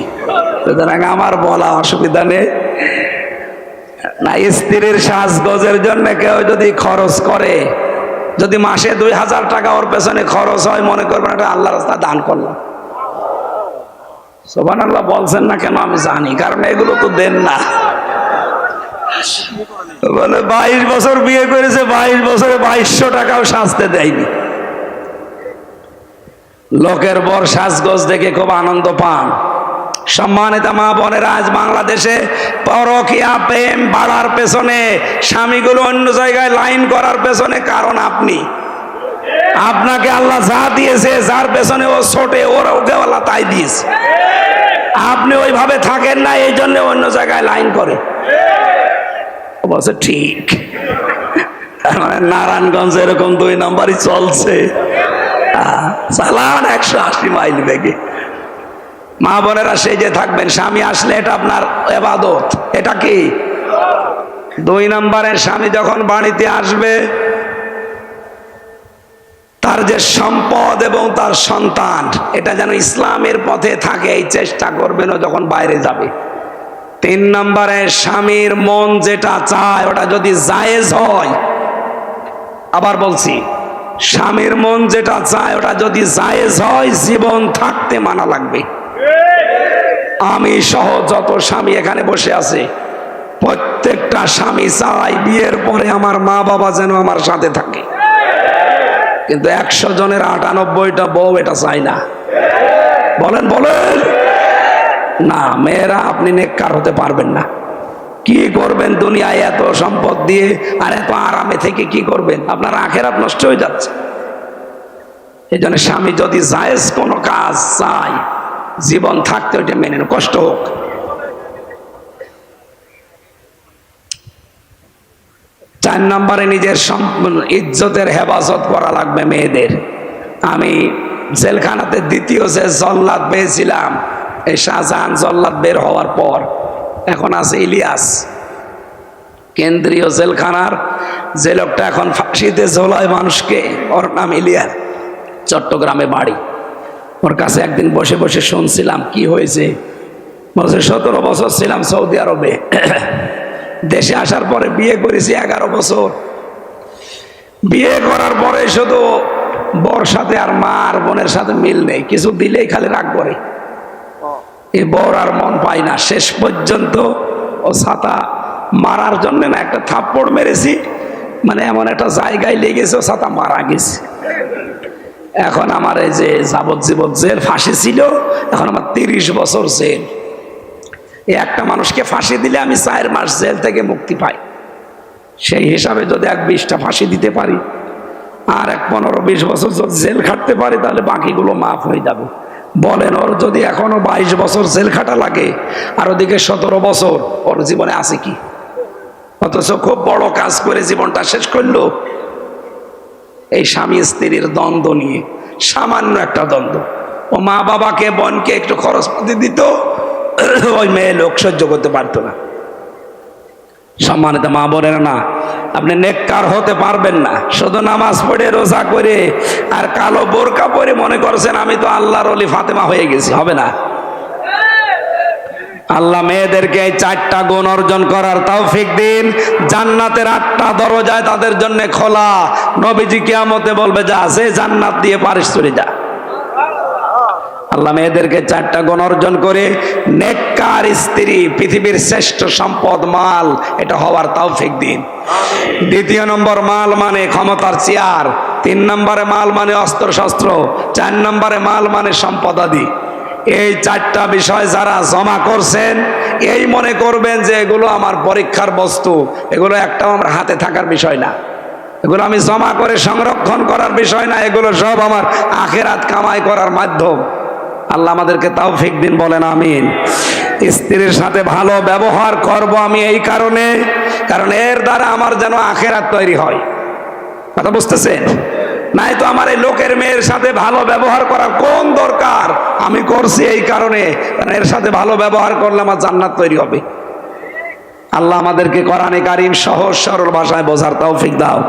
সুতরাং আমার বলা অসুবিধা নেই। না, স্ত্রীর সাজগোজের জন্য কেউ যদি খরচ করে, যদি মাসে 2000 টাকা ওর পেছনে খরচ হয়, মনে করবেন এটা আল্লাহর রাস্তায় দান করলাম। সুবহানাল্লাহ বলছেন না কেন আমি জানি, কারণ এগুলো তো দেন না। বলে 22 বছর বিয়ে করেছে, 22 বছরে 2200 টাকাও সাজতে দেয়নি। লোকের বর সাজগোজ দেখে খুব আনন্দ পান। সম্মানিত মা বোনেরা, আজ বাংলাদেশে পরকীয়া প্রেম বাড়ার পেছনে, স্বামীগুলো অন্য জায়গায় লাইন করার পেছনে কারণ আপনি। আপনাকে আল্লাহ যা দিয়েছে, যার পেছনে ও ছোটে, ওকে আল্লাহ তাই দিয়েছে। আপনি ওইভাবে থাকেন না, এই জন্য অন্য জায়গায় লাইন করে। বলছে ঠিক, তার মানে নারায়ণগঞ্জ এরকম 2 নম্বরই চলছে, চালান 180 মাইল বেগে। মা বোনেরা সেজে থাকবেন, স্বামী আসলে এটা আপনার ইবাদত। এটা কি 2 নম্বরের স্বামী যখন বাড়িতে আসবে, তার যে সম্পদ এবং তার সন্তান, এটা যেন ইসলামের পথে থাকে, এই চেষ্টা করবেন ও যখন বাইরে যাবে। 3 নম্বরে স্বামীর মন যেটা চায় ওটা যদি জায়েজ হয়, আবার বলছি, স্বামীর মন যেটা চায় ওটা যদি জায়েজ হয়, জীবন থাকতে মানা লাগবে। আমি সহ যত স্বামী এখানে বসে আছে, প্রত্যেকটা স্বামী চায় বিয়ের পরে আমার মা বাবা যেন আমার সাথে থাকে, কিন্তু 100 জনের 98টা বউ এটা চায় না। বলেন বলেন না, মেয়েরা আপনি নেককার হতে পারবেন না। কি করবেন দুনিয়ায় এত সম্পদ দিয়ে আর এত আরামে থেকে? কি করবেন? আপনার আখেরাত নষ্ট হয়ে যাচ্ছে। এই জন্য স্বামী যদি জায়েজ কোনো কাজ চায়, জীবন থাকতে ওইটা মেনে নেন, কষ্ট হোক। 4 নম্বরে নিজের ইজ্জতের হেফাজত করা লাগবে মেয়েদের। আমি জেলখানাতে দ্বিতীয় যে জল্লাদ পেয়েছিলাম, এই শাহজাহান জল্লাদ বের হওয়ার পর এখন আছে ইলিয়াস, কেন্দ্রীয় জেলখানার যে লোকটা এখন ফাঁসিতে ঝোলায় মানুষকে, ওর নাম ইলিয়াস, চট্টগ্রামে বাড়ি। ওর কাছে একদিন বসে বসে শুনছিলাম কি হয়েছে। বলছে 17 বছর ছিলাম সৌদি আরবে, দেশে আসার পরে বিয়ে করেছি 11 বছর। বিয়ে করার পরে শুধু বর সাথে আর মা আর বোনের সাথে মিল নেই, কিছু দিলেই খালি রাগ করে। এই বর আর মন পাই না। শেষ পর্যন্ত ও ছাতা মারার জন্য না একটা থাপ্পড় মেরেছি, মানে এমন একটা জায়গায় লেগেছে ও ছাতা মারা গেছে। এখন আমার এই যে যাবজ্জীবন জেল, ফাঁসি ছিল, এখন আমার 30 বছর জেল। এই একটা মানুষকে ফাঁসি দিলে আমি 4 মাস জেল থেকে মুক্তি পাই। সেই হিসাবে যদি 20টা ফাঁসি দিতে পারি আর 15-20 বছর যদি জেল খাটতে পারি, তাহলে বাকিগুলো মাফ হয়ে যাবে। বলেন, ওর যদি এখনো 22 বছর জেল খাটা লাগে আর ওদিকে 17 বছর, ওর জীবনে আছে কি? অথচ খুব বড় কাজ করে জীবনটা শেষ করলো এই স্বামী স্ত্রীর দ্বন্দ্ব নিয়ে। সামান্য একটা দ্বন্দ্ব, ও মা বাবাকে বোনকে একটু খরচ পাতি দিত, ওই মেয়ে লোক সহ্য করতে পারতো না। সম্মানিত মা বোনেরা, না আপনি নেককার হতে পারবেন না শুধু নামাজ পড়ে রোজা করে আর কালো বোরকা পরে মনে করছেন আমি তো আল্লাহর ওলি ফাতেমা হয়ে গেছি, হবে না। আল্লাহ মেয়েদেরকে এই 4টা গুণ অর্জন করার তৌফিক দিন। জান্নাতের 8টা দরজায় তাদের জন্য খোলা। নবীজি কিয়ামতে বলবে যা আছে জান্নাত দিয়ে পারিস চলে যা। আল্লাহ মেয়েদেরকে 4টা গুণ অর্জন করে নেককার স্ত্রী, পৃথিবীর শ্রেষ্ঠ সম্পদ মাল, এটা হওয়ার তৌফিক দিন। 2 নম্বর, মাল মানে ক্ষমতার চেয়ার। 3 নম্বরে মাল মানে অস্ত্র শস্ত্র। 4 নম্বরে মাল মানে সম্পদাদি। এই 4টা বিষয় যারা জমা করছেন এই মনে করবেন যে এগুলো আমার পরীক্ষার বস্তু, এগুলো একটাও আমার হাতে থাকার বিষয় না, এগুলো আমি জমা করে সংরক্ষণ করার বিষয় না, এগুলো সব আমার আখিরাত কামাই করার মাধ্যম। আল্লাহ আমাদেরকে তৌফিক দিন, বলেন আমিন। স্ত্রীর সাথে ভালো ব্যবহার করব আমি এই কারণে, কারণ এর দ্বারা আমার যেন আখিরাত তৈরি হয়। কথা বুঝতেছেন? নাই তো আমার এই লোকের মেয়ের সাথে ভালো ব্যবহার করার কোন দরকার, আমি করছি এই কারণে, কারণ এর সাথে ভালো ব্যবহার করলে আমার জান্নাত তৈরি হবে। আল্লাহ আমাদেরকে কোরআনে কারীম সহজ সরল ভাষায় বোঝার তৌফিক দাও।